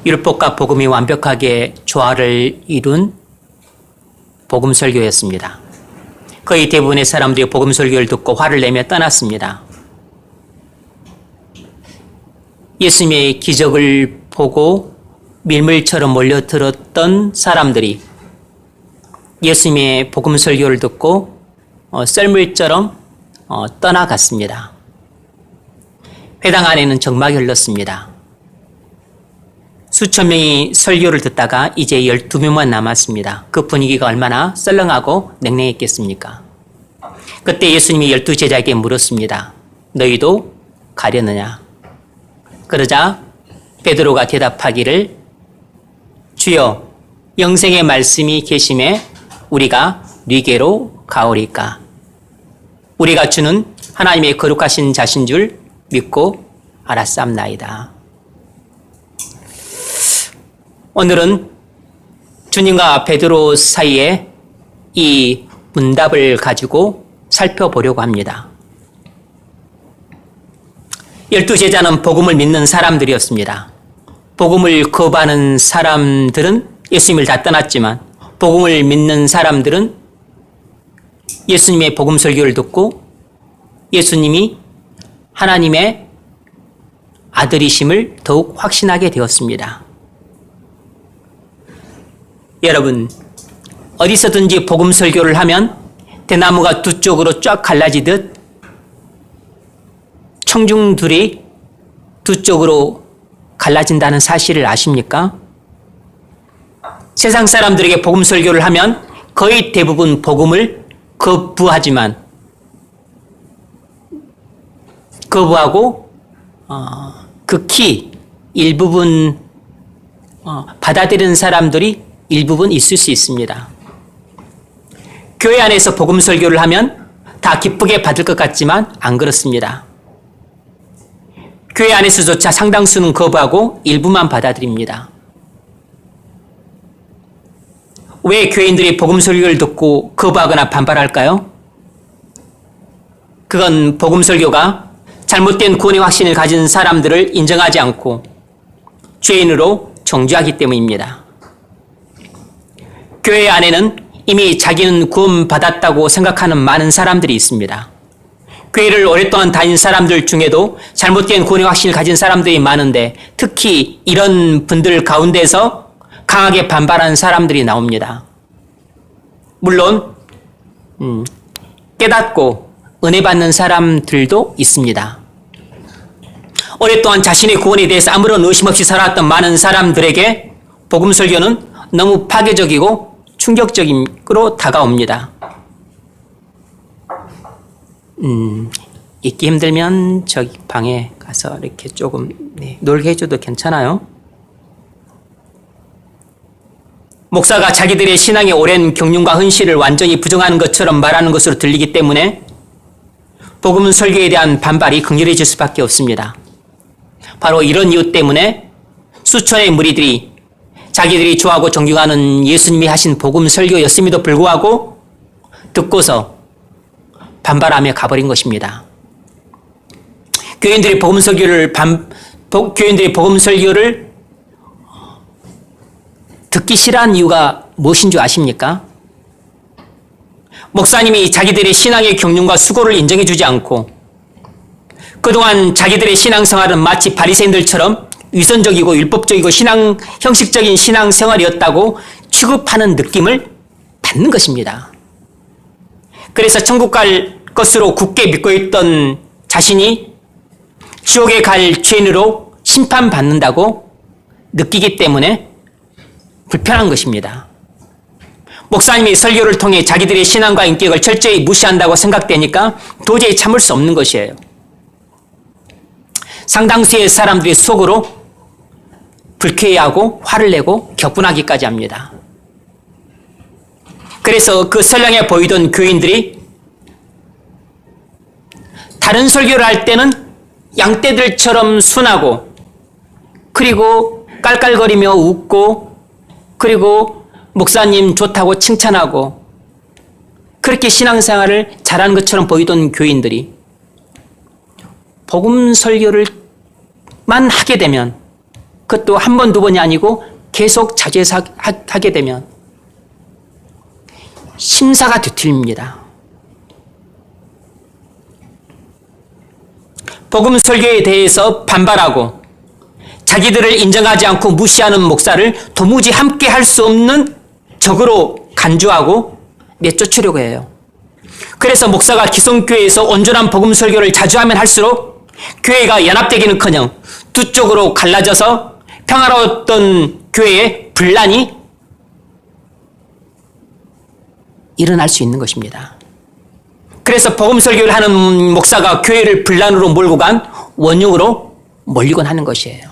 율법과 복음이 완벽하게 조화를 이룬 복음 설교였습니다. 거의 대부분의 사람들이 복음 설교를 듣고 화를 내며 떠났습니다. 예수님의 기적을 보고 밀물처럼 몰려들었던 사람들이 예수님의 복음 설교를 듣고 썰물처럼 떠나갔습니다. 회당 안에는 적막이 흘렀습니다. 수천 명이 설교를 듣다가 이제 12명만 남았습니다. 그 분위기가 얼마나 썰렁하고 냉랭했겠습니까? 그때 예수님이 12제자에게 물었습니다. 너희도 가려느냐? 그러자 베드로가 대답하기를 주여 영생의 말씀이 계심에 우리가 네게로 가오리까? 우리가 주는 하나님의 거룩하신 자신 줄 믿고 알았사옵나이다. 오늘은 주님과 베드로 사이에 이 문답을 가지고 살펴보려고 합니다. 12제자는 복음을 믿는 사람들이었습니다. 복음을 거부하는 사람들은 예수님을 다 떠났지만 복음을 믿는 사람들은 예수님의 복음 설교를 듣고 예수님이 하나님의 아들이심을 더욱 확신하게 되었습니다. 여러분, 어디서든지 복음 설교를 하면 대나무가 두 쪽으로 쫙 갈라지듯 청중들이 두 쪽으로 갈라진다는 사실을 아십니까? 세상 사람들에게 복음 설교를 하면 거의 대부분 복음을 거부하지만 거부하고 극히 일부분 받아들이는 사람들이 일부분 있을 수 있습니다. 교회 안에서 복음 설교를 하면 다 기쁘게 받을 것 같지만 안 그렇습니다. 교회 안에서조차 상당수는 거부하고 일부만 받아들입니다. 왜 교인들이 복음 설교를 듣고 거부하거나 반발할까요? 그건 복음 설교가 잘못된 구원의 확신을 가진 사람들을 인정하지 않고 죄인으로 정죄하기 때문입니다. 교회 안에는 이미 자기는 구원받았다고 생각하는 많은 사람들이 있습니다. 교회를 오랫동안 다닌 사람들 중에도 잘못된 구원의 확신을 가진 사람들이 많은데 특히 이런 분들 가운데서 강하게 반발하는 사람들이 나옵니다. 물론 깨닫고 은혜 받는 사람들도 있습니다. 오랫동안 자신의 구원에 대해서 아무런 의심 없이 살아왔던 많은 사람들에게 복음 설교는 너무 파괴적이고 충격적으로 다가옵니다. 읽기 힘들면 저기 방에 가서 이렇게 조금 놀게 해줘도 괜찮아요. 목사가 자기들의 신앙의 오랜 경륜과 헌신을 완전히 부정하는 것처럼 말하는 것으로 들리기 때문에 복음 설교에 대한 반발이 극렬해질 수밖에 없습니다. 바로 이런 이유 때문에 수천의 무리들이 자기들이 좋아하고 존경하는 예수님이 하신 복음 설교였음에도 불구하고 듣고서 반발하며 가버린 것입니다. 교인들이 복음 설교를 듣기 싫어하는 이유가 무엇인 줄 아십니까? 목사님이 자기들의 신앙의 경륜과 수고를 인정해 주지 않고 그동안 자기들의 신앙생활은 마치 바리새인들처럼 위선적이고 율법적이고 형식적인 신앙생활이었다고 취급하는 느낌을 받는 것입니다. 그래서 천국 갈 것으로 굳게 믿고 있던 자신이 지옥에 갈 죄인으로 심판받는다고 느끼기 때문에 불편한 것입니다. 목사님이 설교를 통해 자기들의 신앙과 인격을 철저히 무시한다고 생각되니까 도저히 참을 수 없는 것이에요. 상당수의 사람들이 속으로 불쾌해하고 화를 내고 격분하기까지 합니다. 그래서 그 선량해 보이던 교인들이 다른 설교를 할 때는 양떼들처럼 순하고 그리고 깔깔거리며 웃고 그리고 목사님 좋다고 칭찬하고 그렇게 신앙생활을 잘하는 것처럼 보이던 교인들이 복음 설교를만 하게 되면 그것도 한 번, 두 번이 아니고 계속 자주 해서 하게 되면 심사가 뒤틀립니다. 복음 설교에 대해서 반발하고 자기들을 인정하지 않고 무시하는 목사를 도무지 함께 할 수 없는 적으로 간주하고 내쫓으려고 해요. 그래서 목사가 기성교회에서 온전한 복음 설교를 자주 하면 할수록 교회가 연합되기는커녕 두 쪽으로 갈라져서 평화로웠던 교회에 분란이 일어날 수 있는 것입니다. 그래서 복음 설교를 하는 목사가 교회를 분란으로 몰고 간 원흉으로 몰리곤 하는 것이에요.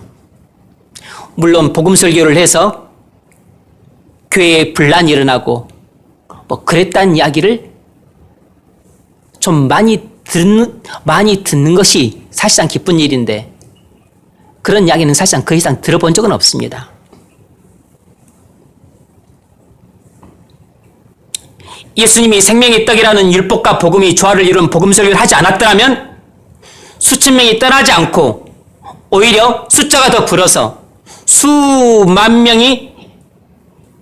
물론 복음 설교를 해서 교회에 분란이 일어나고 그랬다는 이야기를 좀 많이 듣는 것이 사실상 기쁜 일인데 그런 이야기는 사실상 그 이상 들어본 적은 없습니다. 예수님이 생명의 떡이라는 율법과 복음이 조화를 이룬 복음 설교를 하지 않았더라면 수천 명이 떠나지 않고 오히려 숫자가 더 불어서 수만 명이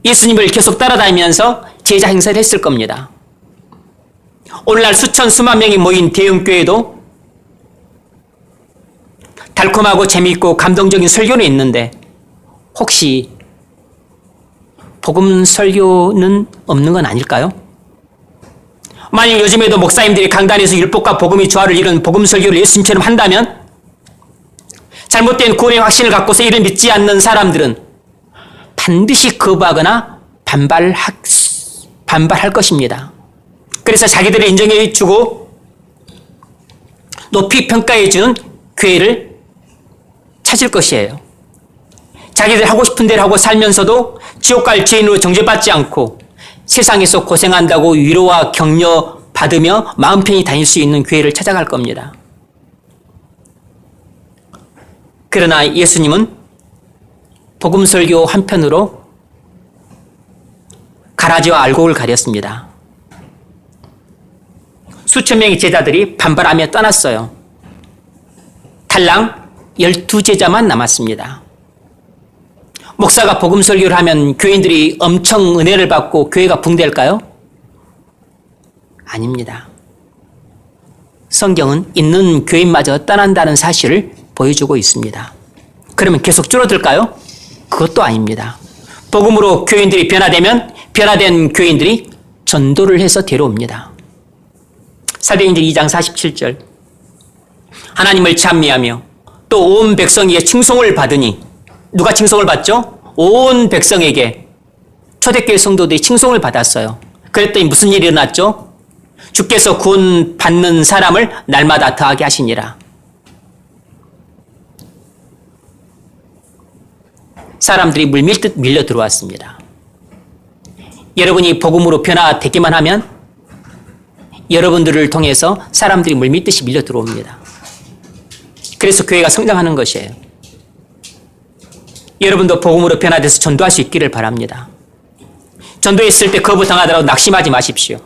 예수님을 계속 따라다니면서 제자 행세를 했을 겁니다. 오늘날 수천 수만 명이 모인 대형교회도 달콤하고 재미있고 감동적인 설교는 있는데 혹시 복음 설교는 없는 건 아닐까요? 만약 요즘에도 목사님들이 강단에서 율법과 복음이 조화를 이룬 복음 설교를 예수님처럼 한다면 잘못된 구원의 확신을 갖고서 이를 믿지 않는 사람들은 반드시 거부하거나 반발할 것입니다. 그래서 자기들을 인정해 주고 높이 평가해 주는 교회를 찾을 것이에요. 자기들 하고 싶은 대로 하고 살면서도 지옥 갈 죄인으로 정죄받지 않고 세상에서 고생한다고 위로와 격려 받으며 마음 편히 다닐 수 있는 교회를 찾아갈 겁니다. 그러나 예수님은 복음 설교 한편으로 가라지와 알곡을 가렸습니다. 수천 명의 제자들이 반발하며 떠났어요. 달랑 12제자만 남았습니다. 목사가 복음 설교를 하면 교인들이 엄청 은혜를 받고 교회가 붕괴할까요? 아닙니다. 성경은 있는 교인마저 떠난다는 사실을 보여주고 있습니다. 그러면 계속 줄어들까요? 그것도 아닙니다. 복음으로 교인들이 변화되면 변화된 교인들이 전도를 해서 데려옵니다. 사도행전 2장 47절 하나님을 찬미하며 또 온 백성에게 칭송을 받으니 누가 칭송을 받죠? 온 백성에게 초대교회 성도들이 칭송을 받았어요. 그랬더니 무슨 일이 일어났죠? 주께서 구원 받는 사람을 날마다 더하게 하시니라. 사람들이 물밀듯 밀려 들어왔습니다. 여러분이 복음으로 변화되기만 하면 여러분들을 통해서 사람들이 물밀듯이 밀려 들어옵니다. 그래서 교회가 성장하는 것이에요. 여러분도 복음으로 변화돼서 전도할 수 있기를 바랍니다. 전도했을 때 거부당하더라도 낙심하지 마십시오.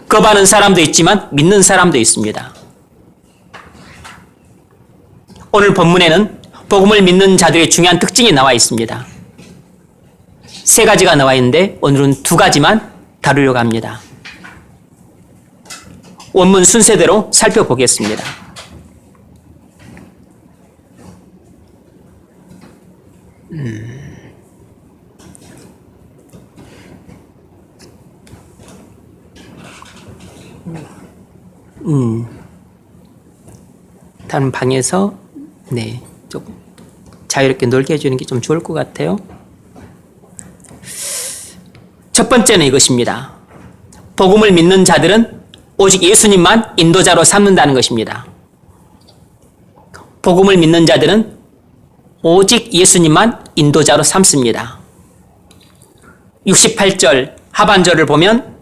거부하는 사람도 있지만 믿는 사람도 있습니다. 오늘 본문에는 복음을 믿는 자들의 중요한 특징이 나와 있습니다. 3가지가 나와 있는데 오늘은 2가지만 다루려고 합니다. 원문 순서대로 살펴보겠습니다. 다른 방에서 조금 자유롭게 놀게 해주는 게 좀 좋을 것 같아요. 첫 번째는 이것입니다. 복음을 믿는 자들은 오직 예수님만 인도자로 삼는다는 것입니다. 복음을 믿는 자들은 오직 예수님만 인도자로 삼습니다. 68절 하반절을 보면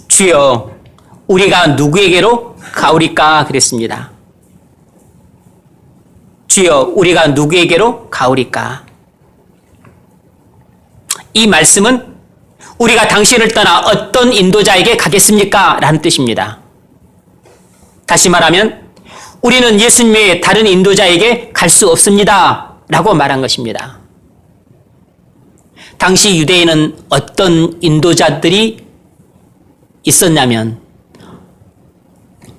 주여 우리가 누구에게로 가오리까 그랬습니다. 주여 우리가 누구에게로 가오리까. 이 말씀은 우리가 당신을 떠나 어떤 인도자에게 가겠습니까? 라는 뜻입니다. 다시 말하면 우리는 예수님 외에 다른 인도자에게 갈 수 없습니다. 라고 말한 것입니다. 당시 유대인은 어떤 인도자들이 있었냐면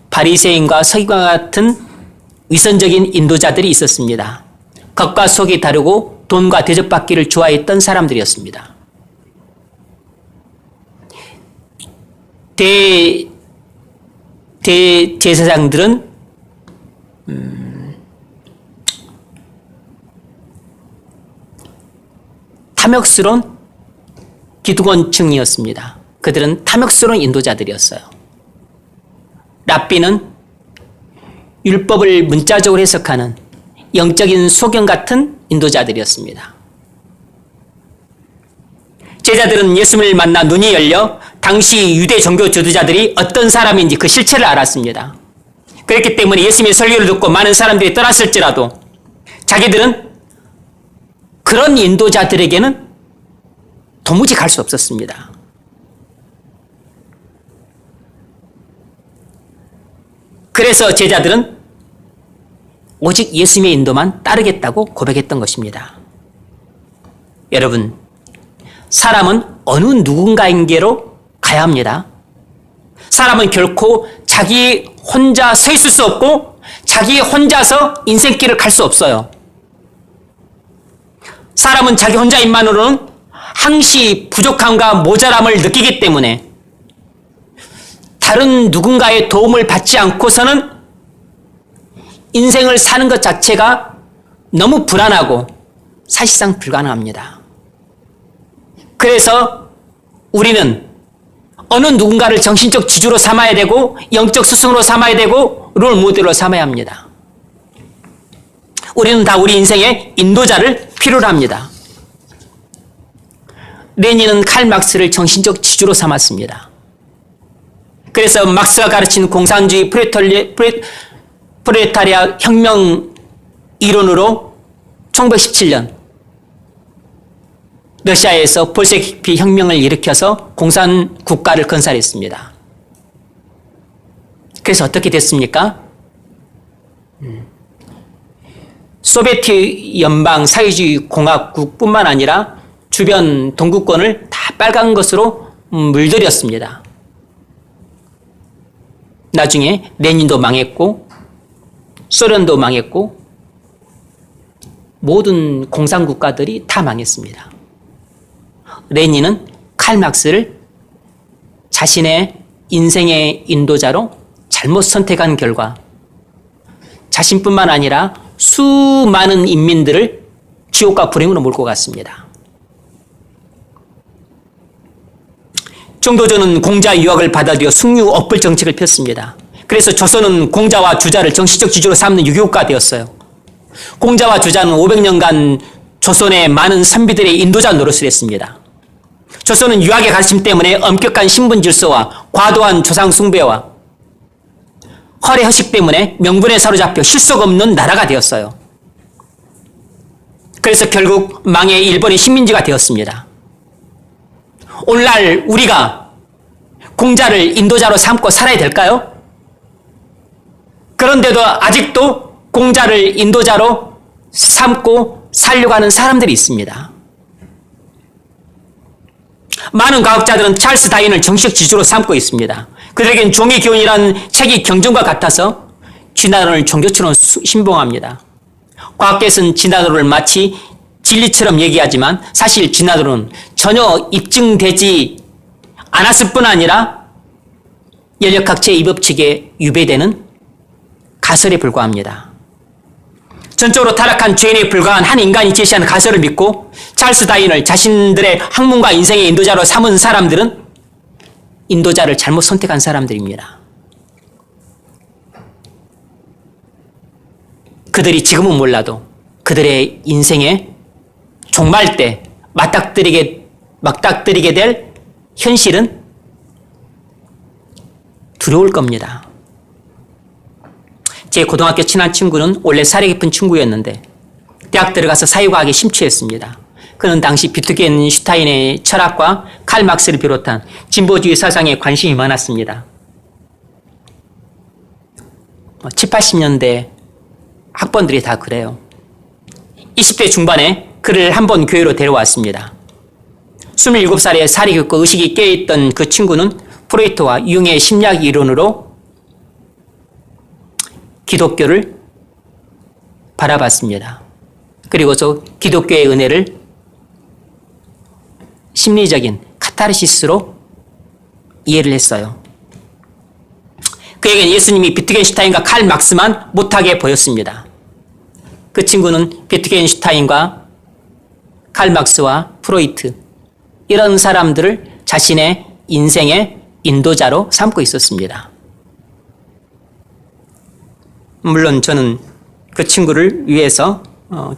바리새인과 서기관 같은 위선적인 인도자들이 있었습니다. 겉과 속이 다르고 돈과 대접받기를 좋아했던 사람들이었습니다. 대제사장들은 탐욕스러운 기득권층이었습니다. 그들은 탐욕스러운 인도자들이었어요. 랍비는 율법을 문자적으로 해석하는 영적인 소경 같은 인도자들이었습니다. 제자들은 예수님을 만나 눈이 열려 당시 유대 종교 지도자들이 어떤 사람인지 그 실체를 알았습니다. 그렇기 때문에 예수님의 설교를 듣고 많은 사람들이 떠났을지라도 자기들은 그런 인도자들에게는 도무지 갈 수 없었습니다. 그래서 제자들은 오직 예수님의 인도만 따르겠다고 고백했던 것입니다. 여러분, 사람은 어느 누군가에게로 가야 합니다. 사람은 결코 자기 혼자 서 있을 수 없고 자기 혼자서 인생길을 갈 수 없어요. 사람은 자기 혼자인만으로는 항시 부족함과 모자람을 느끼기 때문에 다른 누군가의 도움을 받지 않고서는 인생을 사는 것 자체가 너무 불안하고 사실상 불가능합니다. 그래서 우리는 어느 누군가를 정신적 지주로 삼아야 되고 영적 스승으로 삼아야 되고 롤 모델로 삼아야 합니다. 우리는 다 우리 인생의 인도자를 필요로 합니다. 레닌은 칼 막스를 정신적 지주로 삼았습니다. 그래서 막스가 가르친 공산주의 프롤레타리아 혁명 이론으로 1917년 러시아에서 볼셰비키 혁명을 일으켜서 공산 국가를 건설했습니다. 그래서 어떻게 됐습니까? 소비에트 연방 사회주의 공화국뿐만 아니라 주변 동구권을 다 빨간 것으로 물들였습니다. 나중에 레닌도 망했고 소련도 망했고 모든 공산국가들이 다 망했습니다. 레닌은 칼 막스를 자신의 인생의 인도자로 잘못 선택한 결과 자신뿐만 아니라 수많은 인민들을 지옥과 불행으로 몰고 갔습니다. 정도전은 공자 유학을 받아들여 숙류 억불 정책을 폈습니다. 그래서 조선은 공자와 주자를 정치적 지주로 삼는 유교국가 되었어요. 공자와 주자는 500년간 조선의 많은 선비들의 인도자 노릇을 했습니다. 조선은 유학의 가르침 때문에 엄격한 신분 질서와 과도한 조상 숭배와 허례 허식 때문에 명분에 사로잡혀 실속 없는 나라가 되었어요. 그래서 결국 망해 일본의 식민지가 되었습니다. 오늘날 우리가 공자를 인도자로 삼고 살아야 될까요? 그런데도 아직도 공자를 인도자로 삼고 살려고 하는 사람들이 있습니다. 많은 과학자들은 찰스 다윈을 정식 지주로 삼고 있습니다. 그들에겐 종이기원이라는 책이 경전과 같아서 진화론을 종교처럼 신봉합니다. 과학계에서는 진화론을 마치 진리처럼 얘기하지만 사실 진화론은 전혀 입증되지 않았을 뿐 아니라 연력학체의 이 법칙에 유배되는 가설에 불과합니다. 전적으로 타락한 죄인에 불과한 한 인간이 제시한 가설을 믿고 찰스 다윈을 자신들의 학문과 인생의 인도자로 삼은 사람들은 인도자를 잘못 선택한 사람들입니다. 그들이 지금은 몰라도 그들의 인생의 종말 때 맞닥뜨리게 될 현실은 두려울 겁니다. 제 고등학교 친한 친구는 원래 사려 깊은 친구였는데 대학 들어가서 사회과학에 심취했습니다. 그는 당시 비트겐슈타인의 철학과 칼 막스를 비롯한 진보주의 사상에 관심이 많았습니다. 7, 80년대 학번들이 다 그래요. 20대 중반에 그를 한 번 교회로 데려왔습니다. 27살에 살이 깊고 의식이 깨어있던 그 친구는 프로이트와 융의 심리학 이론으로 기독교를 바라봤습니다. 그리고서 기독교의 은혜를 심리적인 카타르시스로 이해를 했어요. 그에겐 예수님이 비트겐슈타인과 칼 막스만 못하게 보였습니다. 그 친구는 비트겐슈타인과 칼 막스와 프로이트 이런 사람들을 자신의 인생의 인도자로 삼고 있었습니다. 물론 저는 그 친구를 위해서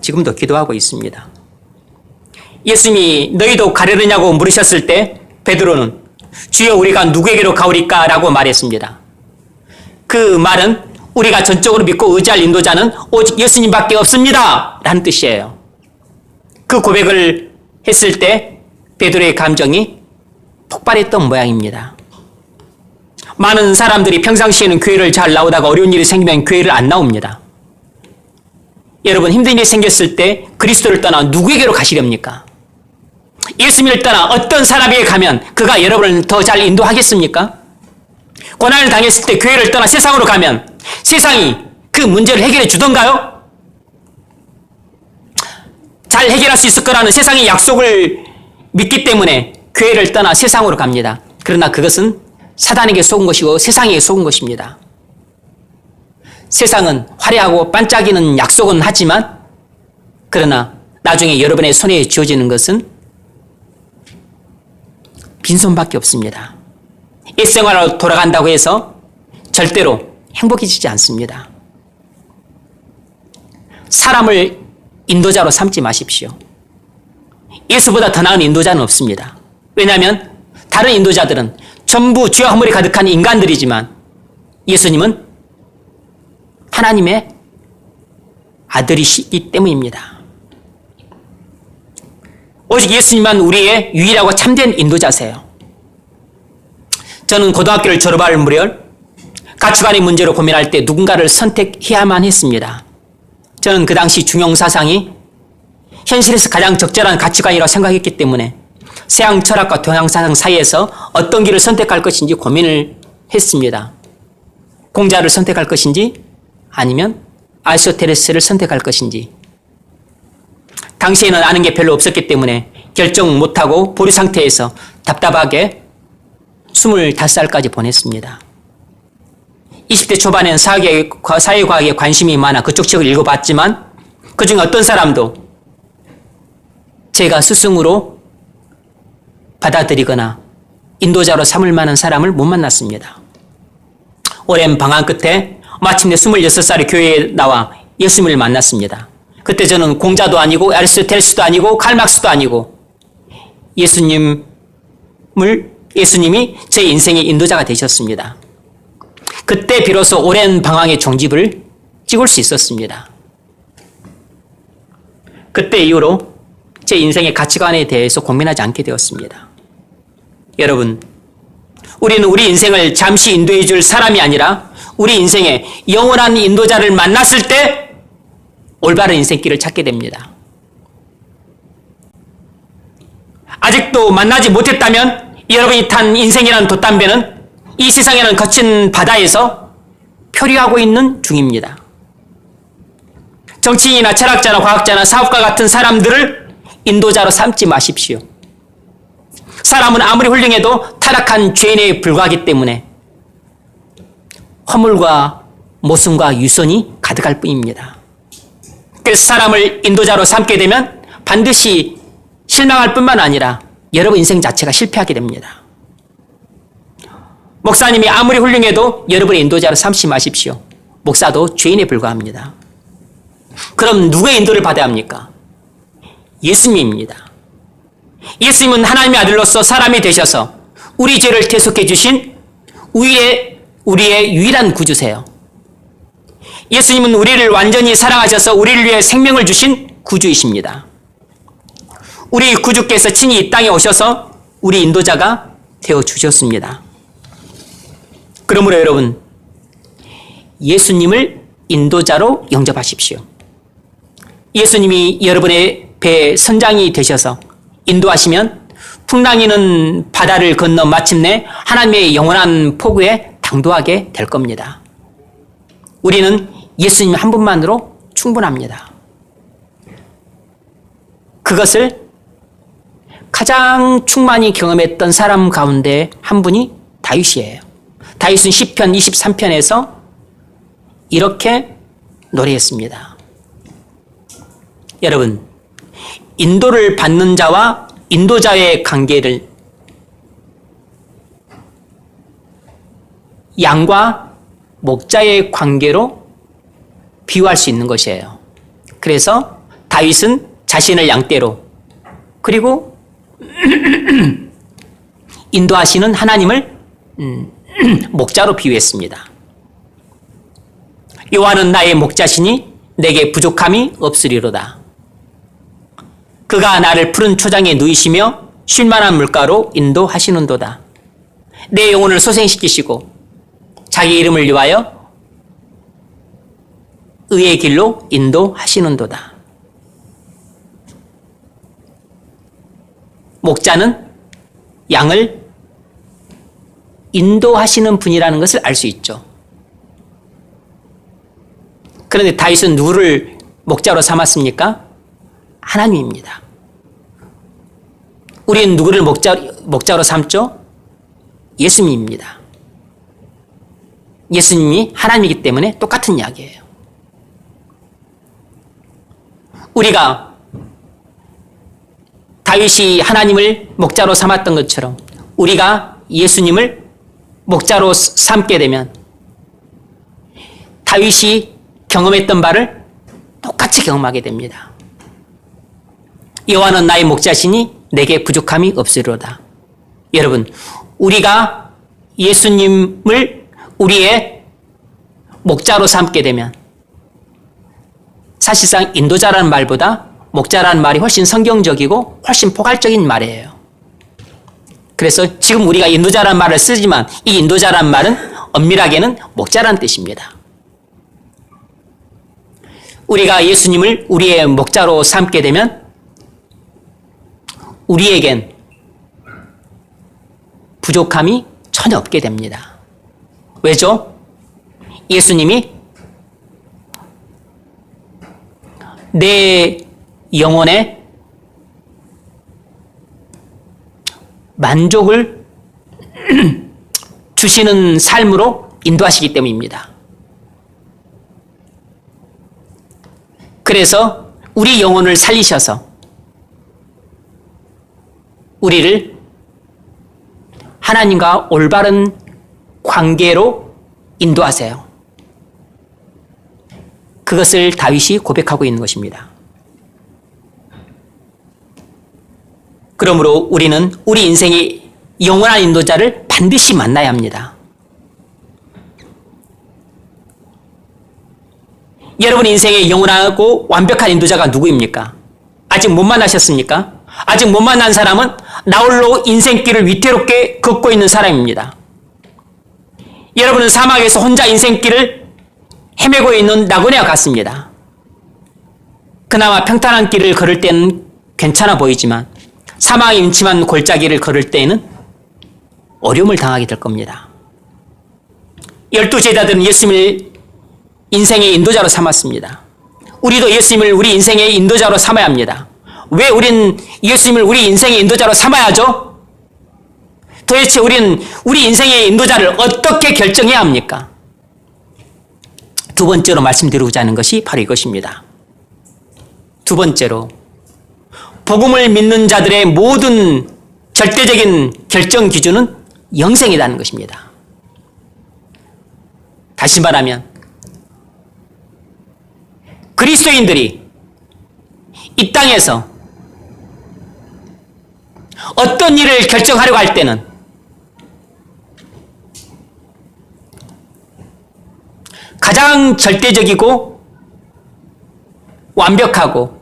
지금도 기도하고 있습니다. 예수님이 너희도 가려느냐고 물으셨을 때 베드로는 주여 우리가 누구에게로 가오리까? 라고 말했습니다. 그 말은 우리가 전적으로 믿고 의지할 인도자는 오직 예수님밖에 없습니다 라는 뜻이에요. 그 고백을 했을 때 베드로의 감정이 폭발했던 모양입니다. 많은 사람들이 평상시에는 교회를 잘 나오다가 어려운 일이 생기면 교회를 안 나옵니다. 여러분 힘든 일이 생겼을 때 그리스도를 떠나 누구에게로 가시렵니까? 예수님을 떠나 어떤 사람에게 가면 그가 여러분을 더 잘 인도하겠습니까? 고난을 당했을 때 교회를 떠나 세상으로 가면 세상이 그 문제를 해결해 주던가요? 잘 해결할 수 있을 거라는 세상의 약속을 믿기 때문에 교회를 떠나 세상으로 갑니다. 그러나 그것은 사단에게 속은 것이고 세상에게 속은 것입니다. 세상은 화려하고 반짝이는 약속은 하지만 그러나 나중에 여러분의 손에 쥐어지는 것은 빈손밖에 없습니다. 일생활로 돌아간다고 해서 절대로 행복해지지 않습니다. 사람을 인도자로 삼지 마십시오. 예수보다 더 나은 인도자는 없습니다. 왜냐하면 다른 인도자들은 전부 죄와 허물이 가득한 인간들이지만 예수님은 하나님의 아들이시기 때문입니다. 오직 예수님만 우리의 유일하고 참된 인도자세요. 저는 고등학교를 졸업할 무렵 가치관의 문제로 고민할 때 누군가를 선택해야만 했습니다. 저는 그 당시 중용사상이 현실에서 가장 적절한 가치관이라고 생각했기 때문에 서양 철학과 동양 사상 사이에서 어떤 길을 선택할 것인지 고민을 했습니다. 공자를 선택할 것인지 아니면 아리스토텔레스를 선택할 것인지. 당시에는 아는 게 별로 없었기 때문에 결정 못하고 보류 상태에서 답답하게 25살까지 보냈습니다. 20대 초반에는 사회과학에 관심이 많아 그쪽 책을 읽어봤지만 그중에 어떤 사람도 제가 스승으로 받아들이거나 인도자로 삼을 만한 사람을 못 만났습니다. 오랜 방황 끝에 마침내 26살에 교회에 나와 예수님을 만났습니다. 그때 저는 공자도 아니고 아리스토텔레스도 아니고 칼막스도 아니고 예수님이 제 인생의 인도자가 되셨습니다. 그때 비로소 오랜 방황의 종집을 찍을 수 있었습니다. 그때 이후로 제 인생의 가치관에 대해서 고민하지 않게 되었습니다. 여러분, 우리는 우리 인생을 잠시 인도해 줄 사람이 아니라 우리 인생에 영원한 인도자를 만났을 때 올바른 인생길을 찾게 됩니다. 아직도 만나지 못했다면 여러분이 탄 인생이라는 돛담배는 이 세상에는 거친 바다에서 표류하고 있는 중입니다. 정치인이나 철학자나 과학자나 사업가 같은 사람들을 인도자로 삼지 마십시오. 사람은 아무리 훌륭해도 타락한 죄인에 불과하기 때문에 허물과 모순과 유선이 가득할 뿐입니다. 그래서 사람을 인도자로 삼게 되면 반드시 실망할 뿐만 아니라 여러분 인생 자체가 실패하게 됩니다. 목사님이 아무리 훌륭해도 여러분의 인도자로 삼지 마십시오. 목사도 죄인에 불과합니다. 그럼 누구의 인도를 받아야 합니까? 예수님입니다. 예수님은 하나님의 아들로서 사람이 되셔서 우리 죄를 대속해 주신 우리의 유일한 구주세요. 예수님은 우리를 완전히 사랑하셔서 우리를 위해 생명을 주신 구주이십니다. 우리 구주께서 친히 이 땅에 오셔서 우리 인도자가 되어 주셨습니다. 그러므로 여러분, 예수님을 인도자로 영접하십시오. 예수님이 여러분의 배 선장이 되셔서 인도하시면 풍랑이는 바다를 건너 마침내 하나님의 영원한 포구에 당도하게 될 겁니다. 우리는 예수님 한 분만으로 충분합니다. 그것을 가장 충만히 경험했던 사람 가운데 한 분이 다윗이에요. 다윗은 시편 23편에서 이렇게 노래했습니다. 여러분, 인도를 받는 자와 인도자의 관계를 양과 목자의 관계로 비유할 수 있는 것이에요. 그래서 다윗은 자신을 양떼로, 그리고 인도하시는 하나님을 목자로 비유했습니다. 여호와는 나의 목자시니 내게 부족함이 없으리로다. 그가 나를 푸른 초장에 누이시며 쉴만한 물가로 인도하시는도다. 내 영혼을 소생시키시고 자기 이름을 위하여 의의 길로 인도하시는도다. 목자는 양을 인도하시는 분이라는 것을 알 수 있죠. 그런데 다윗은 누구를 목자로 삼았습니까? 하나님입니다. 우리는 누구를 목자로 삼죠? 예수님입니다. 예수님이 하나님이기 때문에 똑같은 이야기예요. 우리가 다윗이 하나님을 목자로 삼았던 것처럼 우리가 예수님을 목자로 삼게 되면 다윗이 경험했던 바를 똑같이 경험하게 됩니다. 여호와는 나의 목자시니 내게 부족함이 없으리로다. 여러분, 우리가 예수님을 우리의 목자로 삼게 되면 사실상 인도자라는 말보다 목자라는 말이 훨씬 성경적이고 훨씬 포괄적인 말이에요. 그래서 지금 우리가 인도자라는 말을 쓰지만 이 인도자라는 말은 엄밀하게는 목자라는 뜻입니다. 우리가 예수님을 우리의 목자로 삼게 되면 우리에겐 부족함이 전혀 없게 됩니다. 왜죠? 예수님이 내 영혼에 만족을 주시는 삶으로 인도하시기 때문입니다. 그래서 우리 영혼을 살리셔서 우리를 하나님과 올바른 관계로 인도하세요. 그것을 다윗이 고백하고 있는 것입니다. 그러므로 우리는 우리 인생의 영원한 인도자를 반드시 만나야 합니다. 여러분 인생의 영원하고 완벽한 인도자가 누구입니까? 아직 못 만나셨습니까? 아직 못 만난 사람은 나홀로 인생길을 위태롭게 걷고 있는 사람입니다. 여러분은 사막에서 혼자 인생길을 헤매고 있는 나그네와 같습니다. 그나마 평탄한 길을 걸을 때는 괜찮아 보이지만 사막의 음침한 골짜기를 걸을 때에는 어려움을 당하게 될 겁니다. 12제자들은 예수님을 인생의 인도자로 삼았습니다. 우리도 예수님을 우리 인생의 인도자로 삼아야 합니다. 왜 우린 예수님을 우리 인생의 인도자로 삼아야죠? 도대체 우리는 우리 인생의 인도자를 어떻게 결정해야 합니까? 두 번째로 말씀드리고자 하는 것이 바로 이것입니다. 두 번째로 복음을 믿는 자들의 모든 절대적인 결정 기준은 영생이라는 것입니다. 다시 말하면 그리스도인들이 이 땅에서 어떤 일을 결정하려고 할 때는 가장 절대적이고 완벽하고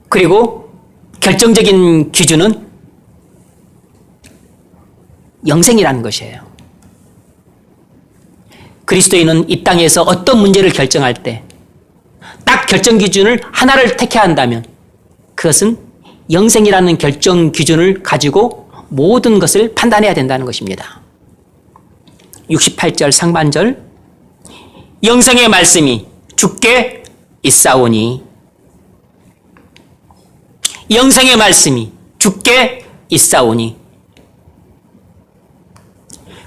그리고 결정적인 기준은 영생이라는 것이에요. 그리스도인은 이 땅에서 어떤 문제를 결정할 때 딱 결정 기준을 하나를 택해야 한다면 그것은 영생이라는 결정 기준을 가지고 모든 것을 판단해야 된다는 것입니다. 68절 상반절 영생의 말씀이 주께 있사오니 영생의 말씀이 주께 있사오니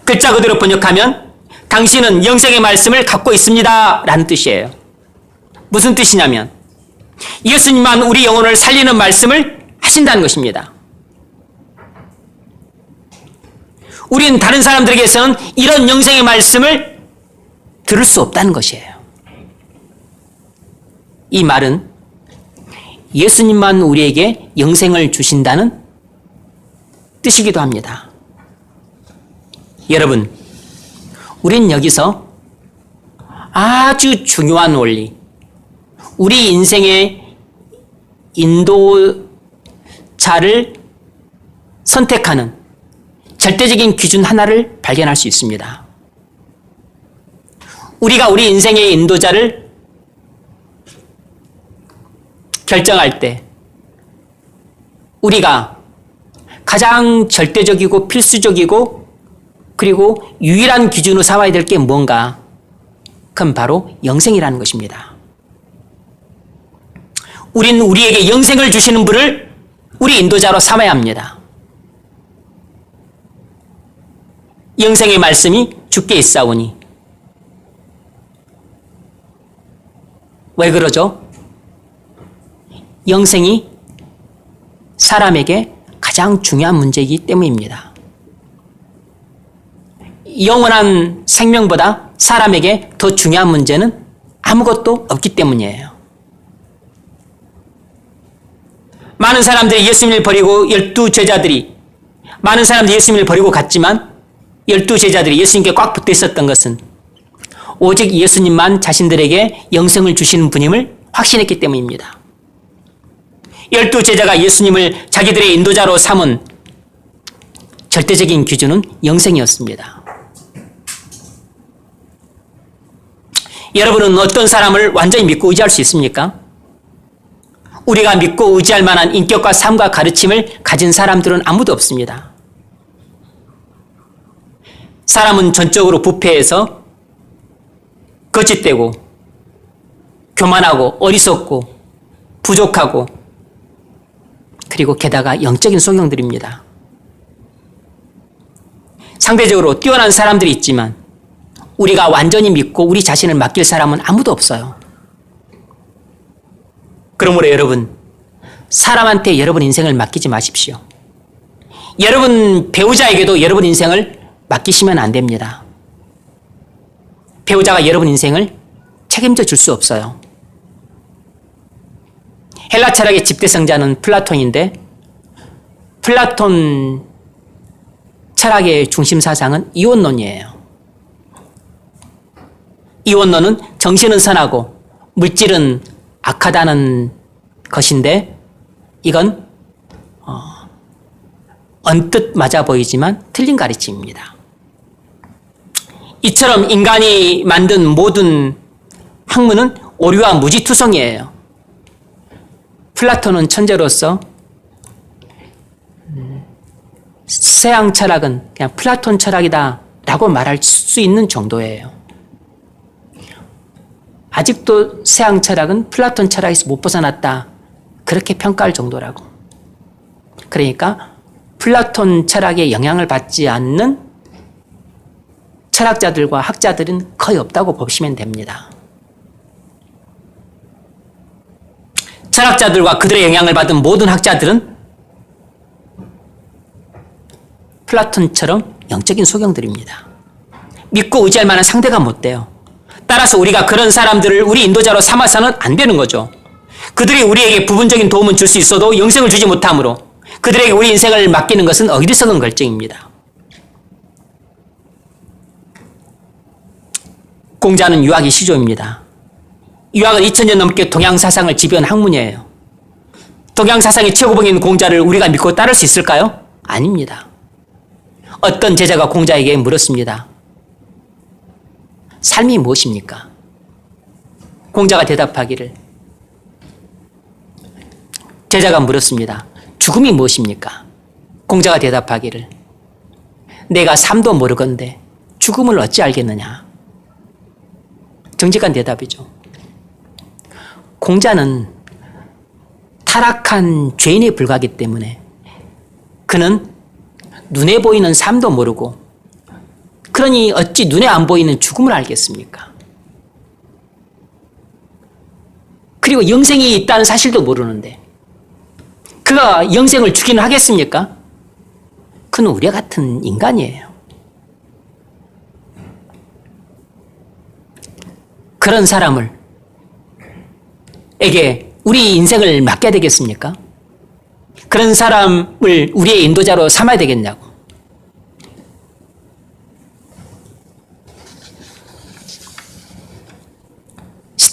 글자 그대로 번역하면 당신은 영생의 말씀을 갖고 있습니다 라는 뜻이에요. 무슨 뜻이냐면 예수님만 우리 영혼을 살리는 말씀을 하신다는 것입니다. 우리는 다른 사람들에게서는 이런 영생의 말씀을 들을 수 없다는 것이에요. 이 말은 예수님만 우리에게 영생을 주신다는 뜻이기도 합니다. 여러분, 우린 여기서 아주 중요한 원리, 우리 인생의 인도자를 선택하는 절대적인 기준 하나를 발견할 수 있습니다. 우리가 우리 인생의 인도자를 결정할 때 우리가 가장 절대적이고 필수적이고 그리고 유일한 기준으로 삼아야 될 게 뭔가? 그건 바로 영생이라는 것입니다. 우리는 우리에게 영생을 주시는 분을 우리 인도자로 삼아야 합니다. 영생의 말씀이 주께 있사오니. 왜 그러죠? 영생이 사람에게 가장 중요한 문제이기 때문입니다. 영원한 생명보다 사람에게 더 중요한 문제는 아무것도 없기 때문이에요. 많은 사람들이 예수님을 버리고 많은 사람들이 예수님을 버리고 갔지만 12제자들이 예수님께 꽉 붙어 있었던 것은 오직 예수님만 자신들에게 영생을 주시는 분임을 확신했기 때문입니다. 12제자가 예수님을 자기들의 인도자로 삼은 절대적인 기준은 영생이었습니다. 여러분은 어떤 사람을 완전히 믿고 의지할 수 있습니까? 우리가 믿고 의지할 만한 인격과 삶과 가르침을 가진 사람들은 아무도 없습니다. 사람은 전적으로 부패해서 거짓되고 교만하고 어리석고 부족하고 그리고 게다가 영적인 소경들입니다. 상대적으로 뛰어난 사람들이 있지만 우리가 완전히 믿고 우리 자신을 맡길 사람은 아무도 없어요. 그러므로 여러분, 사람한테 여러분 인생을 맡기지 마십시오. 여러분 배우자에게도 여러분 인생을 맡기시면 안 됩니다. 배우자가 여러분 인생을 책임져 줄 수 없어요. 헬라 철학의 집대성자는 플라톤인데 플라톤 철학의 중심 사상은 이원론이에요. 이원론은 정신은 선하고 물질은 악하다는 것인데 이건 언뜻 맞아 보이지만 틀린 가르침입니다. 이처럼 인간이 만든 모든 학문은 오류와 무지투성이에요. 플라톤은 천재로서 서양 철학은 그냥 플라톤 철학이다 라고 말할 수 있는 정도예요. 아직도 서양 철학은 플라톤 철학에서 못 벗어났다 그렇게 평가할 정도라고. 그러니까 플라톤 철학에 영향을 받지 않는 철학자들과 학자들은 거의 없다고 보시면 됩니다. 철학자들과 그들의 영향을 받은 모든 학자들은 플라톤처럼 영적인 소경들입니다. 믿고 의지할 만한 상대가 못 돼요. 따라서 우리가 그런 사람들을 우리 인도자로 삼아서는 안 되는 거죠. 그들이 우리에게 부분적인 도움은 줄 수 있어도 영생을 주지 못하므로 그들에게 우리 인생을 맡기는 것은 어리석은 결정입니다. 공자는 유학의 시조입니다. 유학은 2000년 넘게 동양 사상을 지배한 학문이에요. 동양 사상의 최고봉인 공자를 우리가 믿고 따를 수 있을까요? 아닙니다. 어떤 제자가 공자에게 물었습니다. 삶이 무엇입니까? 공자가 대답하기를, 제자가 물었습니다. 죽음이 무엇입니까? 공자가 대답하기를, 내가 삶도 모르건대 죽음을 어찌 알겠느냐. 정직한 대답이죠. 공자는 타락한 죄인에 불과하기 때문에 그는 눈에 보이는 삶도 모르고, 그러니 어찌 눈에 안 보이는 죽음을 알겠습니까? 그리고 영생이 있다는 사실도 모르는데 그가 영생을 주기는 하겠습니까? 그는 우리와 같은 인간이에요. 그런 사람을 에게 우리 인생을 맡겨야 되겠습니까? 그런 사람을 우리의 인도자로 삼아야 되겠냐고.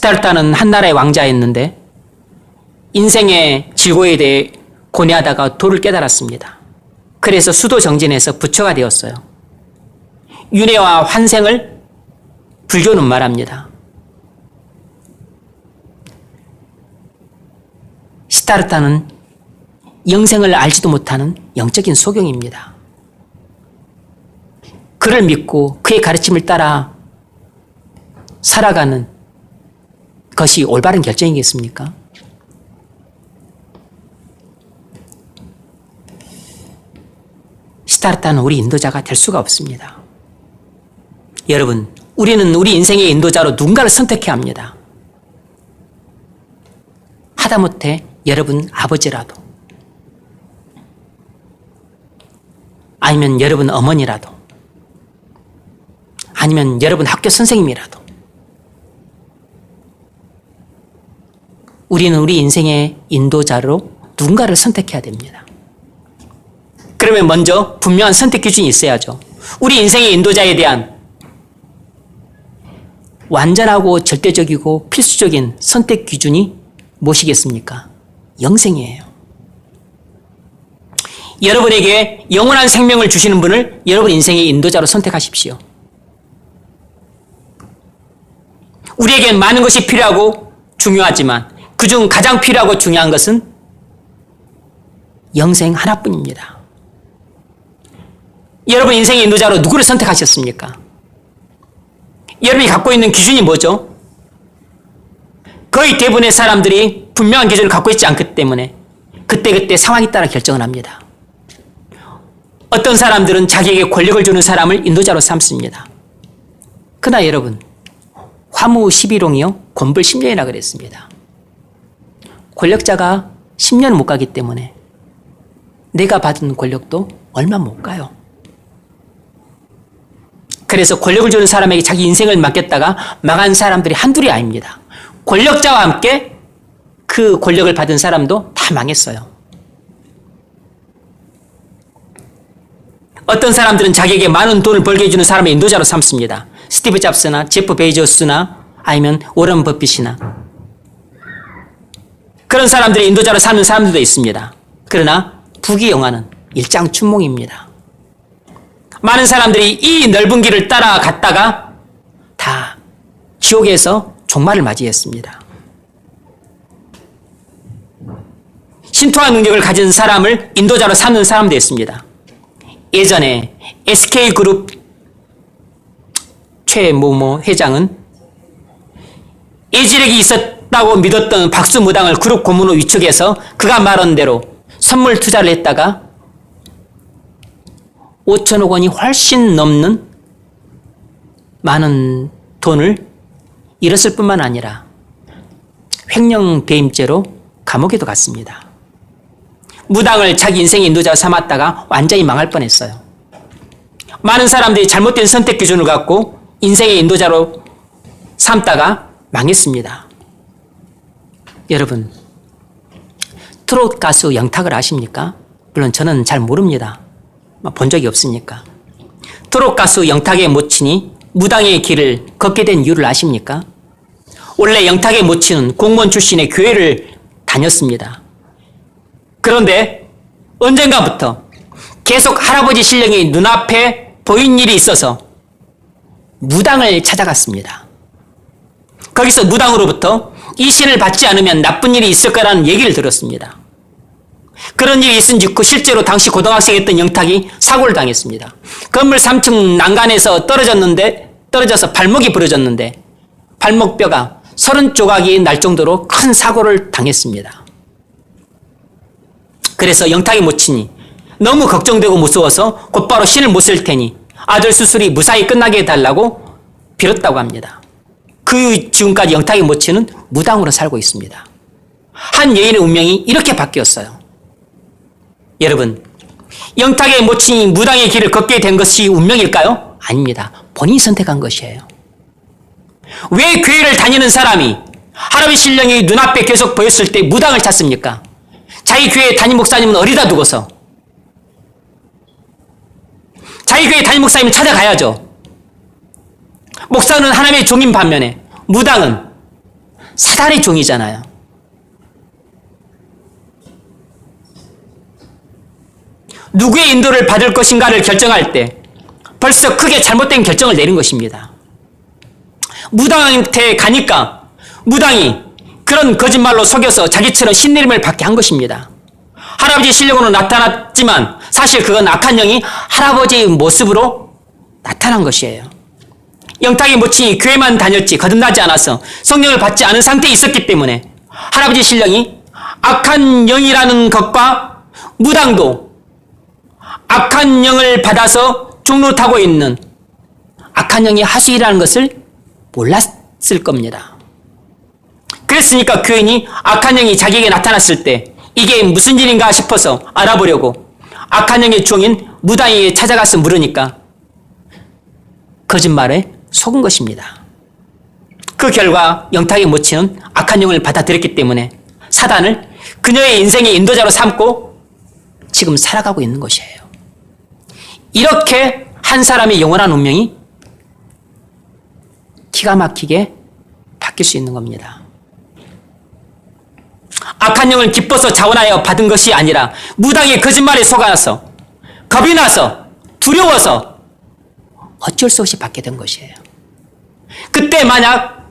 시달타는 한나라의 왕자였는데 인생의 즐거움에 대해 고뇌하다가 도를 깨달았습니다. 그래서 수도 정진해서 부처가 되었어요. 윤회와 환생을 불교는 말합니다. 시타르타는 영생을 알지도 못하는 영적인 소경입니다. 그를 믿고 그의 가르침을 따라 살아가는 것이 올바른 결정이겠습니까? 시타르타는 우리 인도자가 될 수가 없습니다. 여러분, 우리는 우리 인생의 인도자로 누군가를 선택해야 합니다. 하다못해 여러분 아버지라도, 아니면 여러분 어머니라도, 아니면 여러분 학교 선생님이라도, 우리는 우리 인생의 인도자로 누군가를 선택해야 됩니다. 그러면 먼저 분명한 선택 기준이 있어야죠. 우리 인생의 인도자에 대한 완전하고 절대적이고 필수적인 선택 기준이 무엇이겠습니까? 영생이에요. 여러분에게 영원한 생명을 주시는 분을 여러분 인생의 인도자로 선택하십시오. 우리에겐 많은 것이 필요하고 중요하지만 그중 가장 필요하고 중요한 것은 영생 하나뿐입니다. 여러분 인생의 인도자로 누구를 선택하셨습니까? 여러분이 갖고 있는 기준이 뭐죠? 거의 대부분의 사람들이 분명한 기준을 갖고 있지 않기 때문에 그때그때 상황에 따라 결정을 합니다. 어떤 사람들은 자기에게 권력을 주는 사람을 인도자로 삼습니다. 그러나 여러분, 화무 11홍이요 권불 10년이라 그랬습니다. 권력자가 10년을 못 가기 때문에 내가 받은 권력도 얼마 못 가요. 그래서 권력을 주는 사람에게 자기 인생을 맡겼다가 망한 사람들이 한둘이 아닙니다. 권력자와 함께 그 권력을 받은 사람도 다 망했어요. 어떤 사람들은 자기에게 많은 돈을 벌게 해주는 사람의 인도자로 삼습니다. 스티브 잡스나 제프 베이조스나 아니면 워런 버핏이나 그런 사람들의 인도자로 삼는 사람들도 있습니다. 그러나 부귀영화는 일장춘몽입니다. 많은 사람들이 이 넓은 길을 따라갔다가 다 지옥에서 종말을 맞이했습니다. 신통한 능력을 가진 사람을 인도자로 삼는 사람도 있습니다. 예전에 SK그룹 최모모 회장은 예지력이 있었다고 믿었던 박수무당을 그룹 고문으로 위축해서 그가 말한 대로 선물 투자를 했다가 5천억 원이 훨씬 넘는 많은 돈을 잃었을 뿐만 아니라 횡령배임죄로 감옥에도 갔습니다. 무당을 자기 인생의 인도자로 삼았다가 완전히 망할 뻔했어요. 많은 사람들이 잘못된 선택 기준을 갖고 인생의 인도자로 삼다가 망했습니다. 여러분, 트롯 가수 영탁을 아십니까? 물론 저는 잘 모릅니다. 본 적이 없으니까. 트롯 가수 영탁의 모친이 무당의 길을 걷게 된 이유를 아십니까? 원래 영탁의 모친은 공무원 출신의 교회를 다녔습니다. 그런데 언젠가부터 계속 할아버지 신령이 눈앞에 보인 일이 있어서 무당을 찾아갔습니다. 거기서 무당으로부터 이 신을 받지 않으면 나쁜 일이 있을 거라는 얘기를 들었습니다. 그런 일이 있은 직후 실제로 당시 고등학생이었던 영탁이 사고를 당했습니다. 건물 3층 난간에서 떨어져서 발목이 부러졌는데 발목뼈가 30조각이 날 정도로 큰 사고를 당했습니다. 그래서 영탁의 모친이 너무 걱정되고 무서워서 곧바로 신을 못 쓸 테니 아들 수술이 무사히 끝나게 해달라고 빌었다고 합니다. 그 지금까지 영탁의 모친은 무당으로 살고 있습니다. 한 여인의 운명이 이렇게 바뀌었어요. 여러분, 영탁의 모친이 무당의 길을 걷게 된 것이 운명일까요? 아닙니다. 본인이 선택한 것이에요. 왜 교회를 다니는 사람이 할아버지 신령이 눈앞에 계속 보였을 때 무당을 찾습니까? 자기 교회 담임 목사님은 어디다 두고서 자기 교회 담임 목사님을 찾아가야죠. 목사는 하나님의 종인 반면에 무당은 사단의 종이잖아요. 누구의 인도를 받을 것인가를 결정할 때 벌써 크게 잘못된 결정을 내린 것입니다. 무당한테 가니까 무당이 그런 거짓말로 속여서 자기처럼 신내림을 받게 한 것입니다. 할아버지 신령으로 나타났지만 사실 그건 악한 영이 할아버지의 모습으로 나타난 것이에요. 영탁의 모친이 교회만 다녔지 거듭나지 않아서 성령을 받지 않은 상태에 있었기 때문에 할아버지 신령이 악한 영이라는 것과 무당도 악한 영을 받아서 종로 타고 있는 악한 영의 하수이라는 것을 몰랐을 겁니다. 그랬으니까 교인이 악한 영이 자기에게 나타났을 때 이게 무슨 일인가 싶어서 알아보려고 악한 영의 종인 무당에게 찾아가서 물으니까 거짓말에 속은 것입니다. 그 결과 영탁의 모친은 악한 영을 받아들였기 때문에 사단을 그녀의 인생의 인도자로 삼고 지금 살아가고 있는 것이에요. 이렇게 한 사람의 영원한 운명이 기가 막히게 바뀔 수 있는 겁니다. 악한 영을 기뻐서 자원하여 받은 것이 아니라 무당의 거짓말에 속아서 겁이 나서 두려워서 어쩔 수 없이 받게 된 것이에요. 그때 만약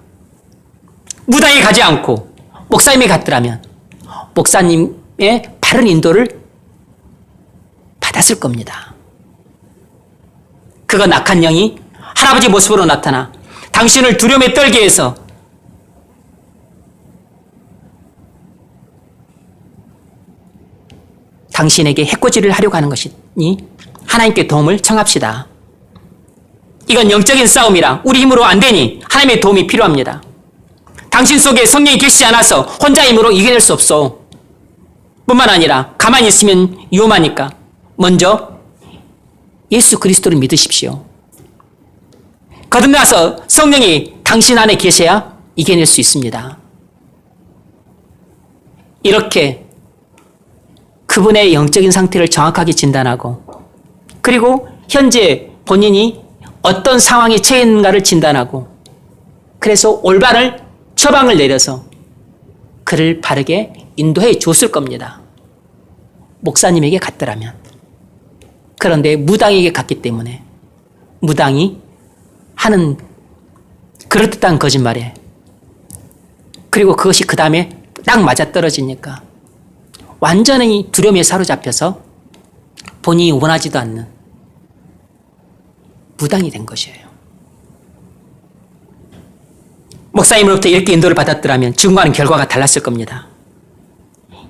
무당에 가지 않고 목사님이 갔더라면 목사님의 바른 인도를 받았을 겁니다. 그건 악한 영이 할아버지 모습으로 나타나 당신을 두려움에 떨게 해서 당신에게 해코지를 하려고 하는 것이니 하나님께 도움을 청합시다. 이건 영적인 싸움이라 우리 힘으로 안 되니 하나님의 도움이 필요합니다. 당신 속에 성령이 계시지 않아서 혼자 힘으로 이겨낼 수 없어. 뿐만 아니라 가만히 있으면 위험하니까 먼저 예수 그리스도를 믿으십시오. 거듭나서 성령이 당신 안에 계셔야 이겨낼 수 있습니다. 이렇게 그분의 영적인 상태를 정확하게 진단하고 그리고 현재 본인이 어떤 상황에 처해 있는가를 진단하고 그래서 올바른 처방을 내려서 그를 바르게 인도해 줬을 겁니다. 목사님에게 갔더라면. 그런데 무당에게 갔기 때문에 무당이 하는 그럴듯한 거짓말에 그리고 그것이 그 다음에 딱 맞아떨어지니까 완전히 두려움에 사로잡혀서 본인이 원하지도 않는 무당이 된 것이에요. 목사님으로부터 이렇게 인도를 받았더라면 지금과는 결과가 달랐을 겁니다.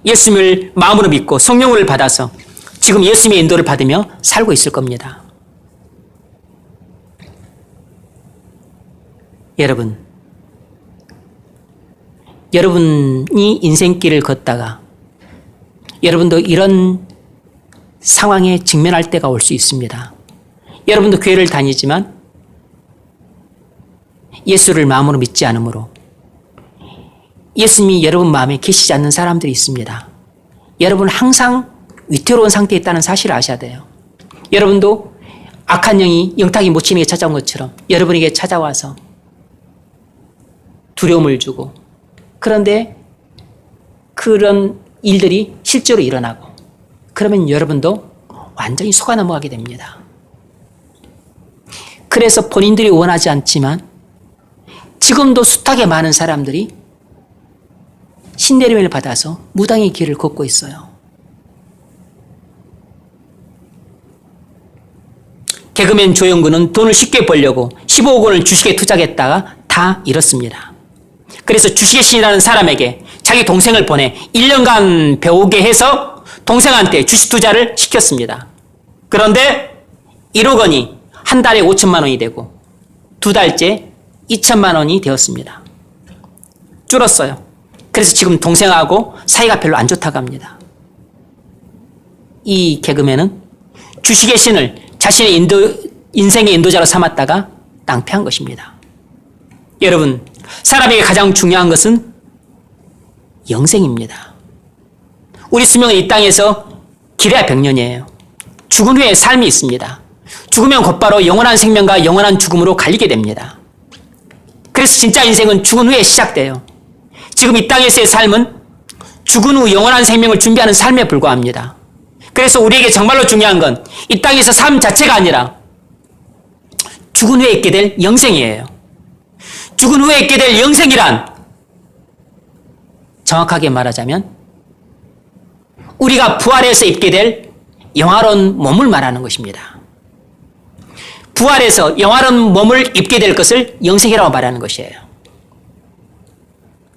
예수님을 마음으로 믿고 성령을 받아서 지금 예수님의 인도를 받으며 살고 있을 겁니다. 여러분이 인생길을 걷다가 여러분도 이런 상황에 직면할 때가 올 수 있습니다. 여러분도 교회를 다니지만 예수를 마음으로 믿지 않으므로 예수님이 여러분 마음에 계시지 않는 사람들이 있습니다. 여러분 항상 위태로운 상태에 있다는 사실을 아셔야 돼요. 여러분도 악한 영이 영탁이 모친에게 찾아온 것처럼 여러분에게 찾아와서 두려움을 주고 그런데 그런 일들이 실제로 일어나고 그러면 여러분도 완전히 속아 넘어가게 됩니다. 그래서 본인들이 원하지 않지만 지금도 숱하게 많은 사람들이 신내림을 받아서 무당의 길을 걷고 있어요. 개그맨 조영구는 돈을 쉽게 벌려고 15억 원을 주식에 투자했다가 다 잃었습니다. 그래서 주식의 신이라는 사람에게 자기 동생을 보내 1년간 배우게 해서 동생한테 주식 투자를 시켰습니다. 그런데 1억 원이 한 달에 5천만 원이 되고 두 달째 2천만 원이 되었습니다. 줄었어요. 그래서 지금 동생하고 사이가 별로 안 좋다고 합니다. 이 개그맨은 주식의 신을 자신의 인생의 인도자로 삼았다가 낭패한 것입니다. 여러분, 사람에게 가장 중요한 것은 영생입니다. 우리 수명은 이 땅에서 길어야 100년이에요. 죽은 후에 삶이 있습니다. 죽으면 곧바로 영원한 생명과 영원한 죽음으로 갈리게 됩니다. 그래서 진짜 인생은 죽은 후에 시작돼요. 지금 이 땅에서의 삶은 죽은 후 영원한 생명을 준비하는 삶에 불과합니다. 그래서 우리에게 정말로 중요한 건 이 땅에서 삶 자체가 아니라 죽은 후에 있게 될 영생이에요. 죽은 후에 있게 될 영생이란 정확하게 말하자면 우리가 부활해서 입게 될 영화로운 몸을 말하는 것입니다. 부활해서 영화로운 몸을 입게 될 것을 영생이라고 말하는 것이에요.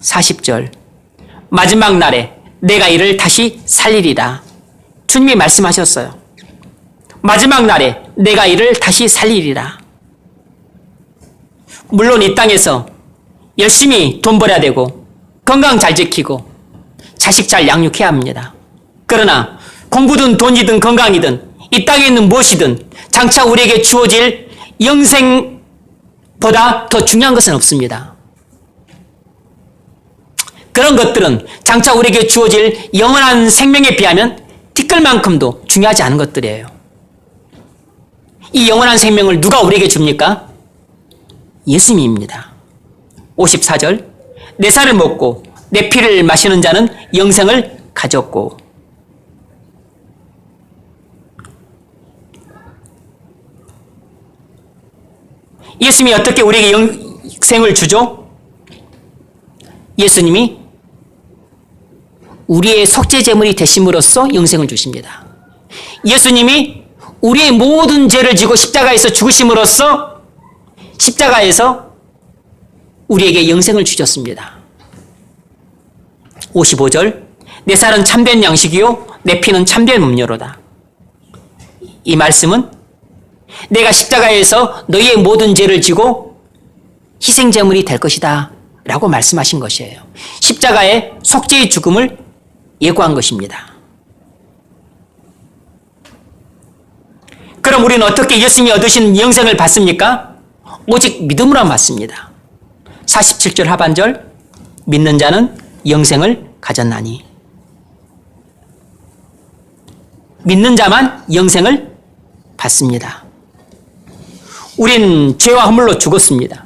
40절 마지막 날에 내가 이를 다시 살리리라. 주님이 말씀하셨어요. 마지막 날에 내가 이를 다시 살리리라. 물론 이 땅에서 열심히 돈 벌어야 되고 건강 잘 지키고 자식 잘 양육해야 합니다. 그러나 공부든 돈이든 건강이든 이 땅에 있는 무엇이든 장차 우리에게 주어질 영생보다 더 중요한 것은 없습니다. 그런 것들은 장차 우리에게 주어질 영원한 생명에 비하면 티끌만큼도 중요하지 않은 것들이에요. 이 영원한 생명을 누가 우리에게 줍니까? 예수님입니다. 54절 내 살을 먹고 내 피를 마시는 자는 영생을 가졌고. 예수님이 어떻게 우리에게 영생을 주죠? 예수님이 우리의 속죄제물이 되심으로써 영생을 주십니다. 예수님이 우리의 모든 죄를 지고 십자가에서 죽으심으로써 십자가에서 우리에게 영생을 주셨습니다. 55절 내 살은 참된 양식이요 내 피는 참된 음료로다. 이 말씀은 내가 십자가에서 너희의 모든 죄를 지고 희생제물이 될 것이다 라고 말씀하신 것이에요. 십자가의 속죄의 죽음을 예고한 것입니다. 그럼 우리는 어떻게 예수님이 얻으신 영생을 받습니까? 오직 믿음으로 받습니다. 47절 하반절 믿는 자는 영생을 가졌나니. 믿는 자만 영생을 받습니다. 우린 죄와 허물로 죽었습니다.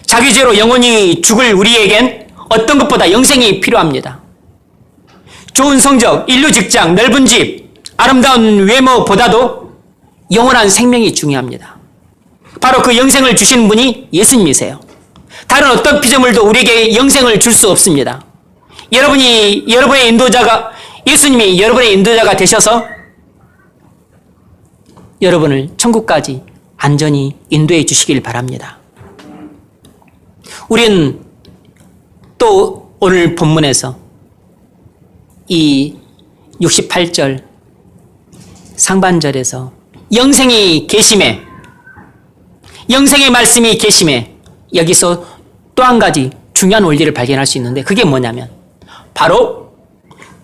자기 죄로 영원히 죽을 우리에겐 어떤 것보다 영생이 필요합니다. 좋은 성적, 인류 직장, 넓은 집, 아름다운 외모보다도 영원한 생명이 중요합니다. 바로 그 영생을 주신 분이 예수님이세요. 다른 어떤 피조물도 우리에게 영생을 줄 수 없습니다. 여러분의 인도자가, 예수님이 여러분의 인도자가 되셔서 여러분을 천국까지 안전히 인도해 주시길 바랍니다. 우리는 또 오늘 본문에서 이 68절 상반절에서 영생이 계심에, 영생의 말씀이 계심에 여기서 또 한 가지 중요한 원리를 발견할 수 있는데 그게 뭐냐면 바로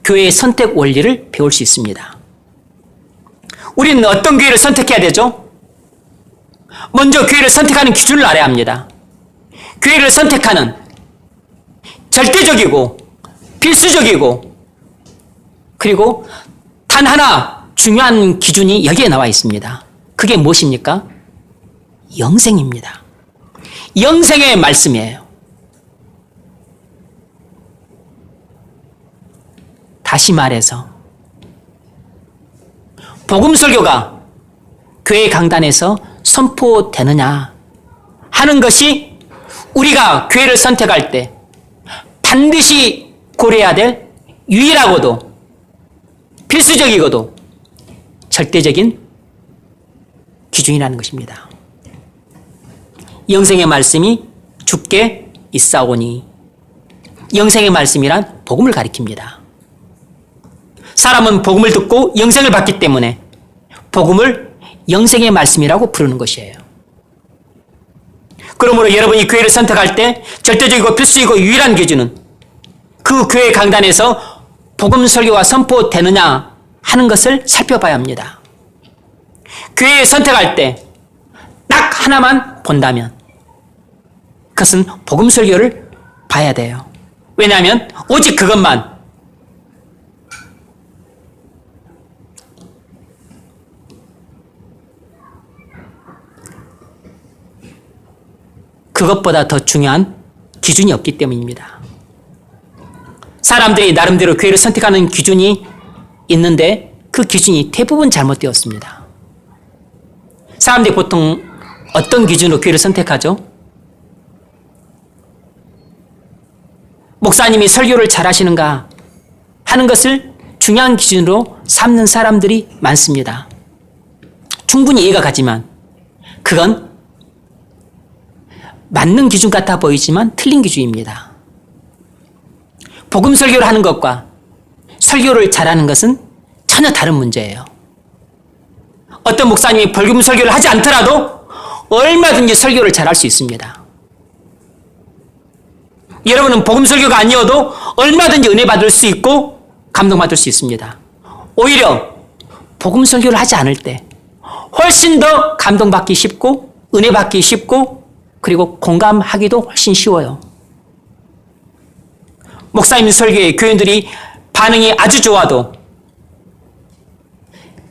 교회의 선택 원리를 배울 수 있습니다. 우리는 어떤 교회를 선택해야 되죠? 먼저 교회를 선택하는 기준을 알아야 합니다. 교회를 선택하는 절대적이고 필수적이고 그리고 단 하나 중요한 기준이 여기에 나와 있습니다. 그게 무엇입니까? 영생입니다. 영생의 말씀이에요. 다시 말해서 복음 설교가 교회 강단에서 선포되느냐 하는 것이 우리가 교회를 선택할 때 반드시 고려해야 될 유일하고도 필수적이고도 절대적인 기준이라는 것입니다. 영생의 말씀이 주께 있사오니, 영생의 말씀이란 복음을 가리킵니다. 사람은 복음을 듣고 영생을 받기 때문에 복음을 영생의 말씀이라고 부르는 것이에요. 그러므로 여러분이 교회를 선택할 때 절대적이고 필수이고 유일한 기준은 그 교회 강단에서 복음 설교가 선포되느냐 하는 것을 살펴봐야 합니다. 교회에 선택할 때 딱 하나만 본다면 그것은 복음 설교를 봐야 돼요. 왜냐하면 오직 그것만 그것보다 더 중요한 기준이 없기 때문입니다. 사람들이 나름대로 교회를 선택하는 기준이 있는데 그 기준이 대부분 잘못되었습니다. 사람들이 보통 어떤 기준으로 교회를 선택하죠? 목사님이 설교를 잘하시는가 하는 것을 중요한 기준으로 삼는 사람들이 많습니다. 충분히 이해가 가지만 그건 맞는 기준 같아 보이지만 틀린 기준입니다. 복음 설교를 하는 것과 설교를 잘하는 것은 전혀 다른 문제예요. 어떤 목사님이 복음 설교를 하지 않더라도 얼마든지 설교를 잘할 수 있습니다. 여러분은 복음 설교가 아니어도 얼마든지 은혜 받을 수 있고 감동받을 수 있습니다. 오히려 복음 설교를 하지 않을 때 훨씬 더 감동받기 쉽고 은혜 받기 쉽고 그리고 공감하기도 훨씬 쉬워요. 목사님 설교에 교인들이 반응이 아주 좋아도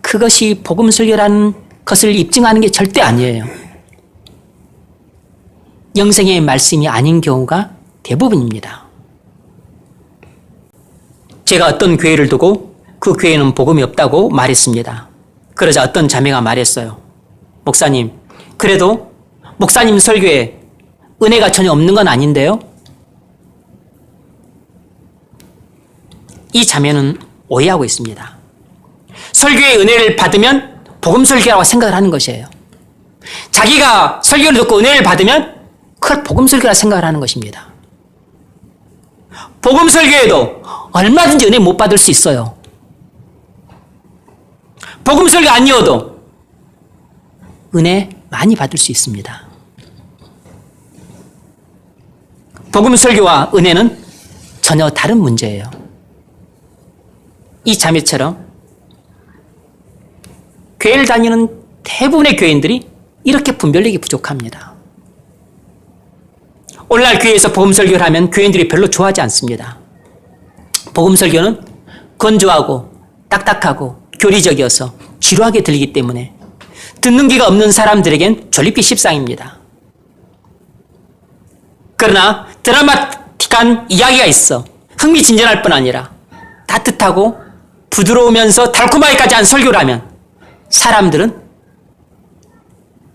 그것이 복음 설교라는 것을 입증하는 게 절대 아니에요. 영생의 말씀이 아닌 경우가 대부분입니다. 제가 어떤 교회를 두고 그 교회는 복음이 없다고 말했습니다. 그러자 어떤 자매가 말했어요. 목사님, 그래도 목사님 설교에 은혜가 전혀 없는 건 아닌데요? 이 자매는 오해하고 있습니다. 설교의 은혜를 받으면 복음 설교라고 생각을 하는 것이에요. 자기가 설교를 듣고 은혜를 받으면 그걸 복음 설교라 생각을 하는 것입니다. 복음 설교에도 얼마든지 은혜 못 받을 수 있어요. 복음 설교 아니어도 은혜 많이 받을 수 있습니다. 복음 설교와 은혜는 전혀 다른 문제예요. 이 자매처럼 교회를 다니는 대부분의 교인들이 이렇게 분별력이 부족합니다. 오늘날 교회에서 복음 설교를 하면 교인들이 별로 좋아하지 않습니다. 복음 설교는 건조하고 딱딱하고 교리적이어서 지루하게 들리기 때문에 듣는 귀가 없는 사람들에겐 졸립기 십상입니다. 그러나 드라마틱한 이야기가 있어 흥미진진할 뿐 아니라 따뜻하고 부드러우면서 달콤하기까지 한 설교를 하면 사람들은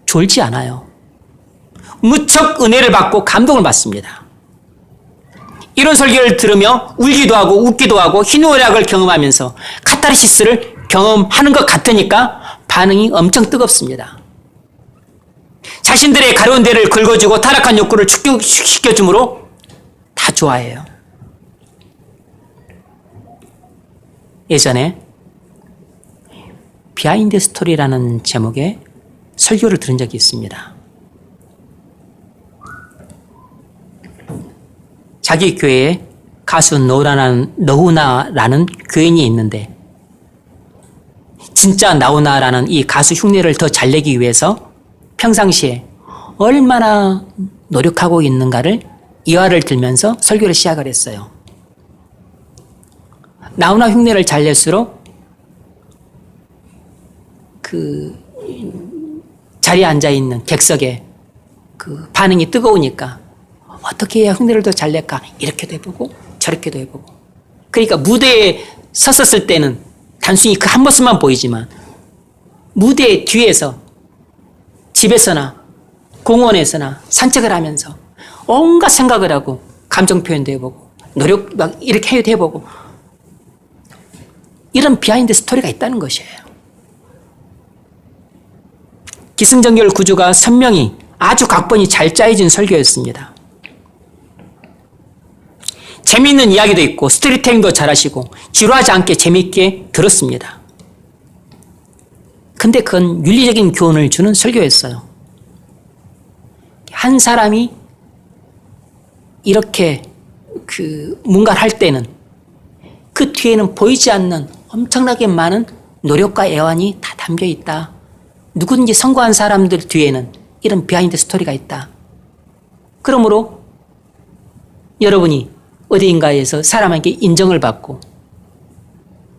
졸지 않아요. 무척 은혜를 받고 감동을 받습니다. 이런 설교를 들으며 울기도 하고 웃기도 하고 희노애락을 경험하면서 카타르시스를 경험하는 것 같으니까 반응이 엄청 뜨겁습니다. 자신들의 가려운 데를 긁어주고 타락한 욕구를 축축시켜주므로 다 좋아해요. 예전에 비하인드 스토리라는 제목의 설교를 들은 적이 있습니다. 자기 교회에 가수 너우나라는 교인이 있는데 진짜 나우나라는 이 가수 흉내를 더 잘 내기 위해서 평상시에 얼마나 노력하고 있는가를 이화를 들면서 설교를 시작을 했어요. 나우나 흉내를 잘 낼수록 그 자리에 앉아있는 객석에 그 반응이 뜨거우니까 어떻게 해야 흉내를 더 잘 낼까 이렇게도 해보고 저렇게도 해보고 그러니까 무대에 섰었을 때는 단순히 그 한 모습만 보이지만 무대 뒤에서 집에서나 공원에서나 산책을 하면서 온갖 생각을 하고 감정 표현도 해보고 노력 막 이렇게 해도 해보고 이런 비하인드 스토리가 있다는 것이에요. 기승전결 구조가 선명히 아주 각본이 잘 짜여진 설교였습니다. 재미있는 이야기도 있고 스토리텔링도 잘하시고 지루하지 않게 재미있게 들었습니다. 근데 그건 윤리적인 교훈을 주는 설교였어요. 한 사람이 이렇게 뭔가를 할 때는 그 뒤에는 보이지 않는 엄청나게 많은 노력과 애환이 다 담겨 있다. 누구든지 성공한 사람들 뒤에는 이런 비하인드 스토리가 있다. 그러므로 여러분이 어디인가에서 사람에게 인정을 받고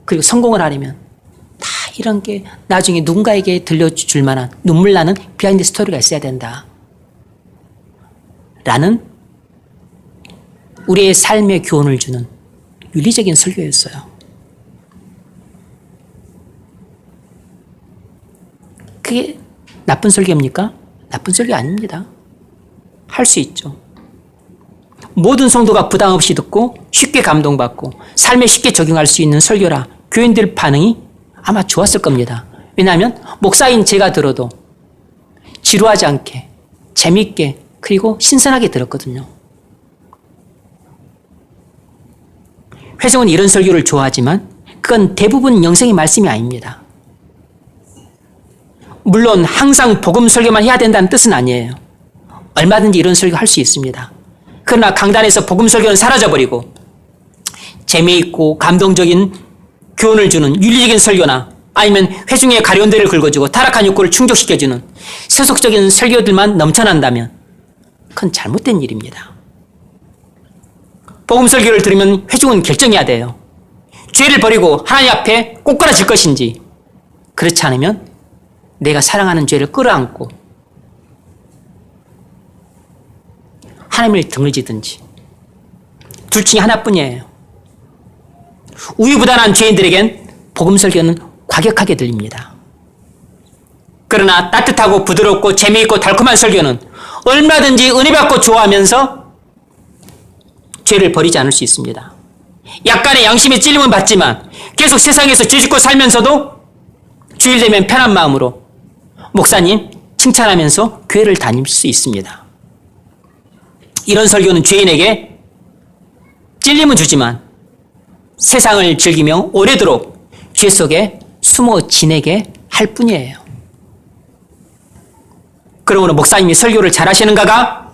그리고 성공을 하려면 다 이런 게 나중에 누군가에게 들려줄 만한 눈물 나는 비하인드 스토리가 있어야 된다. 라는 우리의 삶의 교훈을 주는 윤리적인 설교였어요. 그게 나쁜 설교입니까? 나쁜 설교 아닙니다. 할 수 있죠. 모든 성도가 부담 없이 듣고 쉽게 감동받고 삶에 쉽게 적용할 수 있는 설교라 교인들 반응이 아마 좋았을 겁니다. 왜냐하면 목사인 제가 들어도 지루하지 않게 재미있게 그리고 신선하게 들었거든요. 회성은 이런 설교를 좋아하지만 그건 대부분 영성의 말씀이 아닙니다. 물론 항상 복음 설교만 해야 된다는 뜻은 아니에요. 얼마든지 이런 설교 할 수 있습니다. 그러나 강단에서 복음 설교는 사라져버리고 재미있고 감동적인 교훈을 주는 윤리적인 설교나 아니면 회중의 가련대를 긁어주고 타락한 욕구를 충족시켜주는 세속적인 설교들만 넘쳐난다면 그건 잘못된 일입니다. 복음 설교를 들으면 회중은 결정해야 돼요. 죄를 버리고 하나님 앞에 꼬꾸라질 것인지, 그렇지 않으면 내가 사랑하는 죄를 끌어안고 하나님을 등을 지든지, 둘 중에 하나뿐이에요. 우유부단한 죄인들에겐 복음 설교는 과격하게 들립니다. 그러나 따뜻하고 부드럽고 재미있고 달콤한 설교는 얼마든지 은혜 받고 좋아하면서 죄를 버리지 않을 수 있습니다. 약간의 양심의 찔림은 받지만 계속 세상에서 죄짓고 살면서도 주일 되면 편한 마음으로 목사님 칭찬하면서 교회를 다닐 수 있습니다. 이런 설교는 죄인에게 찔림은 주지만 세상을 즐기며 오래도록 죄 속에 숨어 지내게 할 뿐이에요. 그러므로 목사님이 설교를 잘하시는가가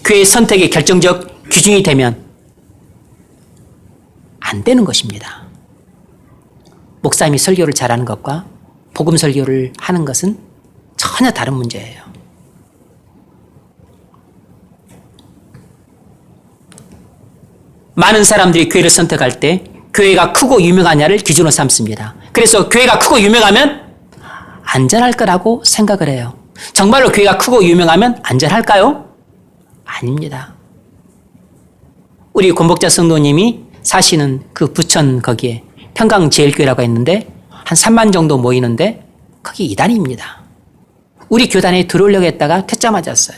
교회 선택의 결정적 기준이 되면 안 되는 것입니다. 목사님이 설교를 잘하는 것과 복음 설교를 하는 것은 전혀 다른 문제예요. 많은 사람들이 교회를 선택할 때 교회가 크고 유명하냐를 기준으로 삼습니다. 그래서 교회가 크고 유명하면 안전할 거라고 생각을 해요. 정말로 교회가 크고 유명하면 안전할까요? 아닙니다. 우리 권복자 성도님이 사시는 그 부천 거기에 평강제일교회라고 했는데 한 3만 정도 모이는데 거기 이단입니다. 우리 교단에 들어오려고 했다가 퇴짜 맞았어요.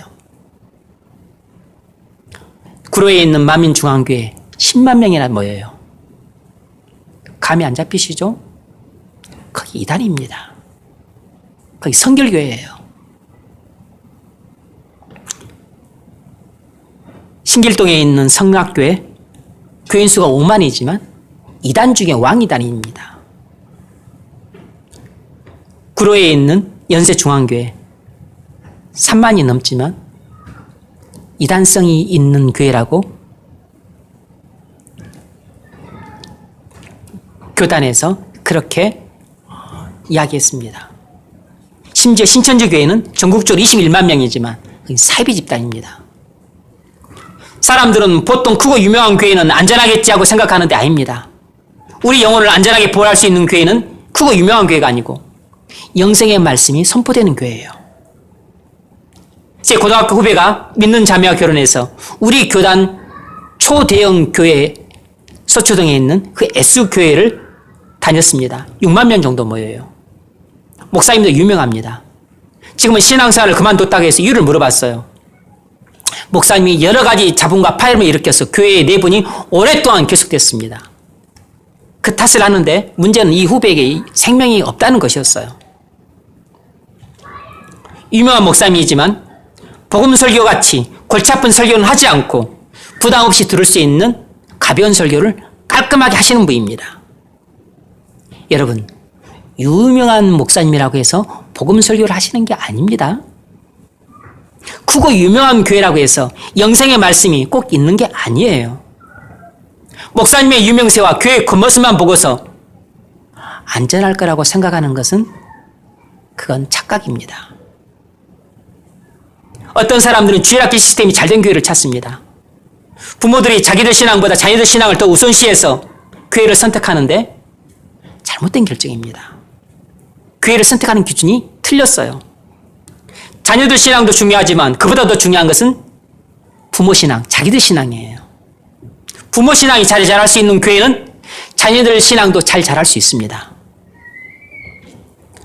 구로에 있는 만민중앙교회 10만 명이나 모여요. 감이 안 잡히시죠? 거기 이단입니다. 거기 성결교회예요. 신길동에 있는 성락교회 교인 수가 5만이지만 이단 중에 왕이단입니다. 구로에 있는 연세중앙교회 3만이 넘지만 이단성이 있는 교회라고 교단에서 그렇게 이야기했습니다. 심지어 신천지 교회는 전국적으로 21만 명이지만 사이비 집단입니다. 사람들은 보통 크고 유명한 교회는 안전하겠지 하고 생각하는데 아닙니다. 우리 영혼을 안전하게 보호할 수 있는 교회는 크고 유명한 교회가 아니고 영생의 말씀이 선포되는 교회예요. 제 고등학교 후배가 믿는 자매와 결혼해서 우리 교단 초대형 교회 서초동에 있는 그 S교회를 다녔습니다. 6만 명 정도 모여요. 목사님도 유명합니다. 지금은 신앙생활을 그만뒀다고 해서 이유를 물어봤어요. 목사님이 여러 가지 자본과 파열음을 일으켜서 교회의 내분이 오랫동안 계속됐습니다. 그 탓을 하는데 문제는 이 후배에게 생명이 없다는 것이었어요. 유명한 목사님이지만 복음 설교같이 골치 아픈 설교는 하지 않고 부담 없이 들을 수 있는 가벼운 설교를 깔끔하게 하시는 분입니다. 여러분, 유명한 목사님이라고 해서 복음 설교를 하시는 게 아닙니다. 크고 유명한 교회라고 해서 영생의 말씀이 꼭 있는 게 아니에요. 목사님의 유명세와 교회 겉모습만 보고서 안전할 거라고 생각하는 것은 그건 착각입니다. 어떤 사람들은 주일학교 시스템이 잘된 교회를 찾습니다. 부모들이 자기들 신앙보다 자녀들 신앙을 더 우선시해서 교회를 선택하는데 잘못된 결정입니다. 교회를 선택하는 기준이 틀렸어요. 자녀들 신앙도 중요하지만 그보다 더 중요한 것은 부모 신앙, 자기들 신앙이에요. 부모 신앙이 잘 자랄 수 있는 교회는 자녀들 신앙도 잘 자랄 수 있습니다.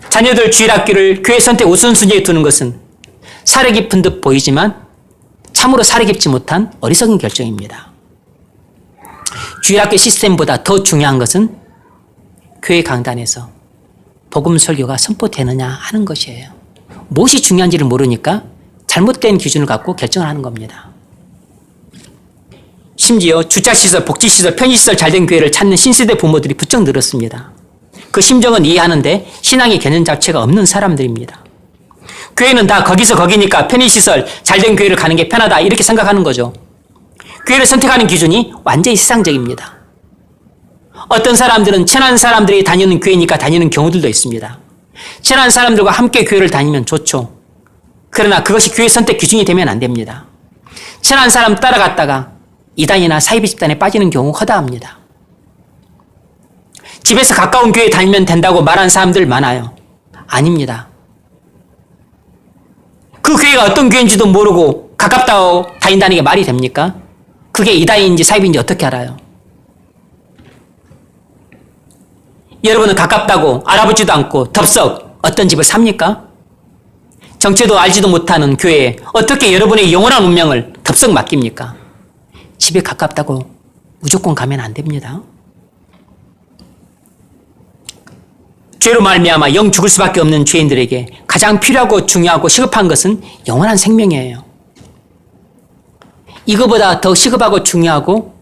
자녀들 주일학교를 교회 선택 우선순위에 두는 것은 사려 깊은 듯 보이지만 참으로 사려 깊지 못한 어리석은 결정입니다. 주일학교 시스템보다 더 중요한 것은 교회 강단에서 복음 설교가 선포되느냐 하는 것이에요. 무엇이 중요한지를 모르니까 잘못된 기준을 갖고 결정을 하는 겁니다. 심지어 주차시설, 복지시설, 편의시설 잘된 교회를 찾는 신세대 부모들이 부쩍 늘었습니다. 그 심정은 이해하는데 신앙의 개념 자체가 없는 사람들입니다. 교회는 다 거기서 거기니까 편의시설 잘된 교회를 가는 게 편하다 이렇게 생각하는 거죠. 교회를 선택하는 기준이 완전히 세상적입니다. 어떤 사람들은 친한 사람들이 다니는 교회니까 다니는 경우들도 있습니다. 친한 사람들과 함께 교회를 다니면 좋죠. 그러나 그것이 교회 선택 기준이 되면 안 됩니다. 친한 사람 따라갔다가 이단이나 사이비 집단에 빠지는 경우 허다합니다. 집에서 가까운 교회 다니면 된다고 말하는 사람들 많아요. 아닙니다. 그 교회가 어떤 교회인지도 모르고 가깝다고 다닌다는 게 말이 됩니까? 그게 이단인지 사이비인지 어떻게 알아요? 여러분은 가깝다고 알아보지도 않고 덥석 어떤 집을 삽니까? 정체도 알지도 못하는 교회에 어떻게 여러분의 영원한 운명을 덥석 맡깁니까? 집에 가깝다고 무조건 가면 안 됩니다. 죄로 말미암아 영 죽을 수밖에 없는 죄인들에게 가장 필요하고 중요하고 시급한 것은 영원한 생명이에요. 이거보다 더 시급하고 중요하고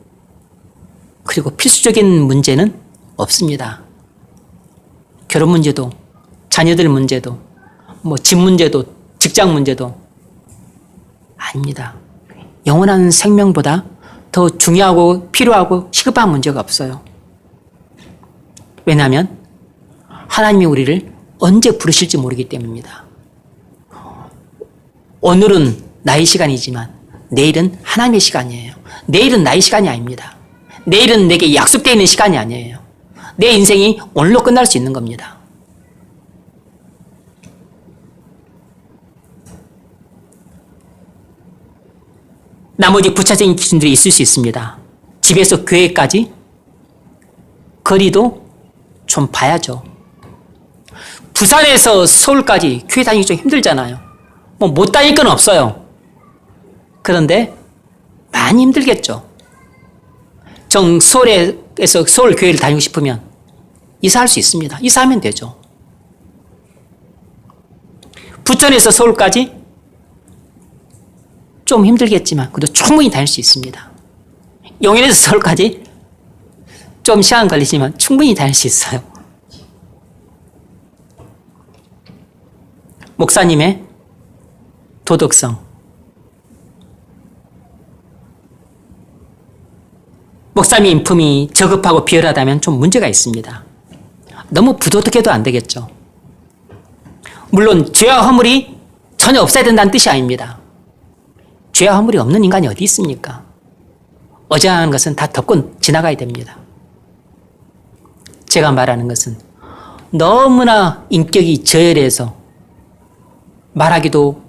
그리고 필수적인 문제는 없습니다. 결혼 문제도, 자녀들 문제도, 집 문제도, 직장 문제도 아닙니다. 영원한 생명보다 더 중요하고 필요하고 시급한 문제가 없어요. 왜냐하면 하나님이 우리를 언제 부르실지 모르기 때문입니다. 오늘은 나의 시간이지만 내일은 하나님의 시간이에요. 내일은 나의 시간이 아닙니다. 내일은 내게 약속되어 있는 시간이 아니에요. 내 인생이 오늘로 끝날 수 있는 겁니다. 나머지 부차적인 기준들이 있을 수 있습니다. 집에서 교회까지 거리도 좀 봐야죠. 부산에서 서울까지 교회 다니기 좀 힘들잖아요. 못 다닐 건 없어요. 그런데 많이 힘들겠죠. 서울에서 서울 교회를 다니고 싶으면 이사할 수 있습니다. 이사하면 되죠. 부천에서 서울까지 좀 힘들겠지만 그래도 충분히 다닐 수 있습니다. 용인에서 서울까지 좀 시간 걸리지만 충분히 다닐 수 있어요. 목사님의 도덕성. 목사님 인품이 저급하고 비열하다면 좀 문제가 있습니다. 너무 부도덕해도 안 되겠죠. 물론 죄와 허물이 전혀 없어야 된다는 뜻이 아닙니다. 죄와 허물이 없는 인간이 어디 있습니까? 어지간한 것은 다 덮고 지나가야 됩니다. 제가 말하는 것은 너무나 인격이 저열해서 말하기도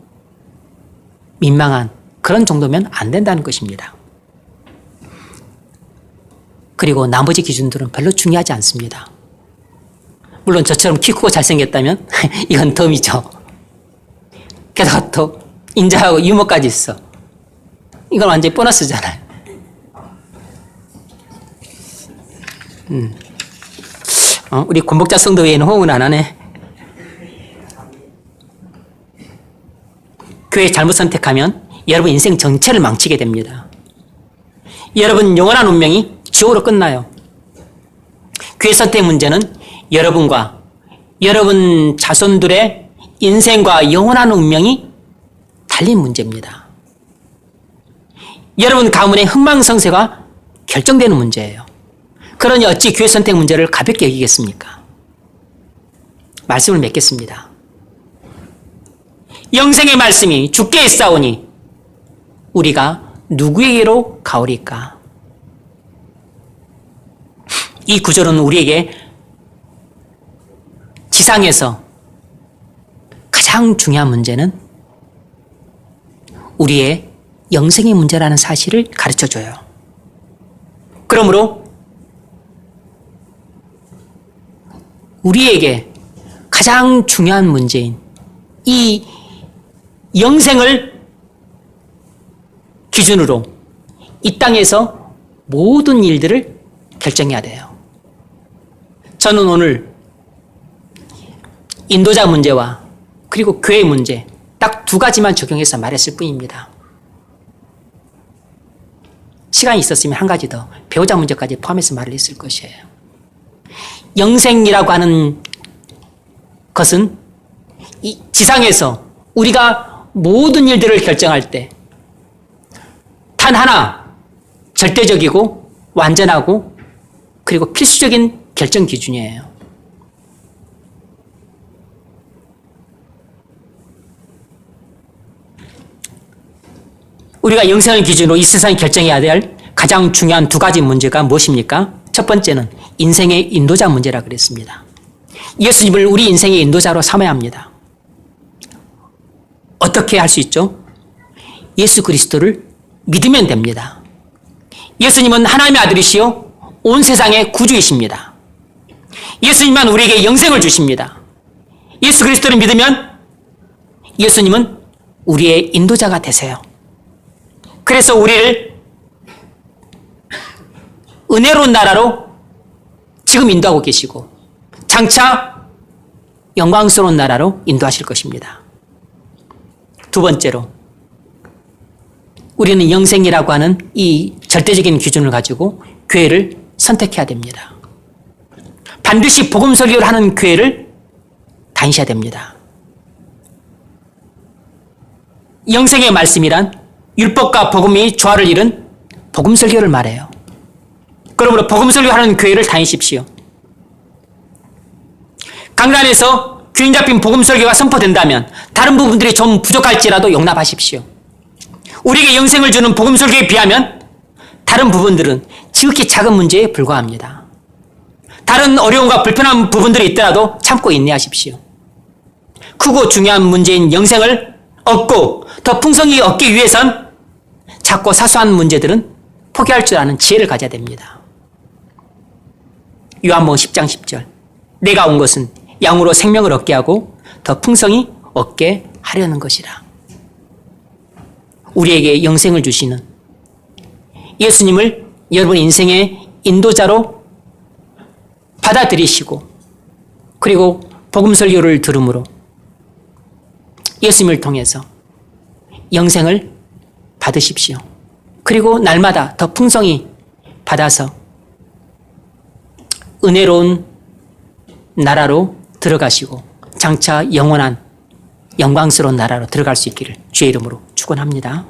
민망한 그런 정도면 안 된다는 것입니다. 그리고 나머지 기준들은 별로 중요하지 않습니다. 물론 저처럼 키 크고 잘생겼다면 이건 덤이죠. 게다가 또 인자하고 유머까지 있어. 이건 완전히 보너스잖아요. 우리 권복자 성도 외에는 호응을 안 하네. 교회 잘못 선택하면 여러분 인생 전체를 망치게 됩니다. 여러분 영원한 운명이 지옥으로 끝나요. 교회 선택 문제는 여러분과 여러분 자손들의 인생과 영원한 운명이 달린 문제입니다. 여러분 가문의 흥망성쇠가 결정되는 문제예요. 그러니 어찌 교회 선택 문제를 가볍게 여기겠습니까? 말씀을 맺겠습니다. 영생의 말씀이 주께 있사오니 우리가 누구에게로 가오리까? 이 구절은 우리에게 지상에서 가장 중요한 문제는 우리의 영생의 문제라는 사실을 가르쳐줘요. 그러므로 우리에게 가장 중요한 문제인 이 영생을 기준으로 이 땅에서 모든 일들을 결정해야 돼요. 저는 오늘 인도자 문제와 그리고 교회 문제 딱 두 가지만 적용해서 말했을 뿐입니다. 시간이 있었으면 한 가지 더 배우자 문제까지 포함해서 말을 했을 것이에요. 영생이라고 하는 것은 이 지상에서 우리가 모든 일들을 결정할 때 단 하나 절대적이고 완전하고 그리고 필수적인 결정 기준이에요. 우리가 영생을 기준으로 이 세상에 결정해야 될 가장 중요한 두 가지 문제가 무엇입니까? 첫 번째는 인생의 인도자 문제라 그랬습니다. 예수님을 우리 인생의 인도자로 삼아야 합니다. 어떻게 할 수 있죠? 예수 그리스도를 믿으면 됩니다. 예수님은 하나님의 아들이시요 온 세상의 구주이십니다. 예수님만 우리에게 영생을 주십니다. 예수 그리스도를 믿으면 예수님은 우리의 인도자가 되세요. 그래서 우리를 은혜로운 나라로 지금 인도하고 계시고 장차 영광스러운 나라로 인도하실 것입니다. 두 번째로 우리는 영생이라고 하는 이 절대적인 기준을 가지고 교회를 선택해야 됩니다. 반드시 복음 설교를 하는 교회를 다니셔야 됩니다. 영생의 말씀이란 율법과 복음이 조화를 이룬 복음 설교를 말해요. 그러므로 복음 설교하는 교회를 다니십시오. 강단에서 균 잡힌 복음 설교가 선포된다면 다른 부분들이 좀 부족할지라도 용납하십시오. 우리에게 영생을 주는 복음 설교에 비하면 다른 부분들은 지극히 작은 문제에 불과합니다. 다른 어려움과 불편한 부분들이 있더라도 참고 인내하십시오. 크고 중요한 문제인 영생을 얻고 더 풍성히 얻기 위해선 작고 사소한 문제들은 포기할 줄 아는 지혜를 가져야 됩니다. 요한복음 10장 10절 내가 온 것은 양으로 생명을 얻게 하고 더 풍성히 얻게 하려는 것이라. 우리에게 영생을 주시는 예수님을 여러분 인생의 인도자로 받아들이시고 그리고 복음 설교를 들음으로 예수님을 통해서 영생을 받으십시오. 그리고 날마다 더 풍성히 받아서 은혜로운 나라로 들어가시고 장차 영원한 영광스러운 나라로 들어갈 수 있기를 주의 이름으로 축원합니다.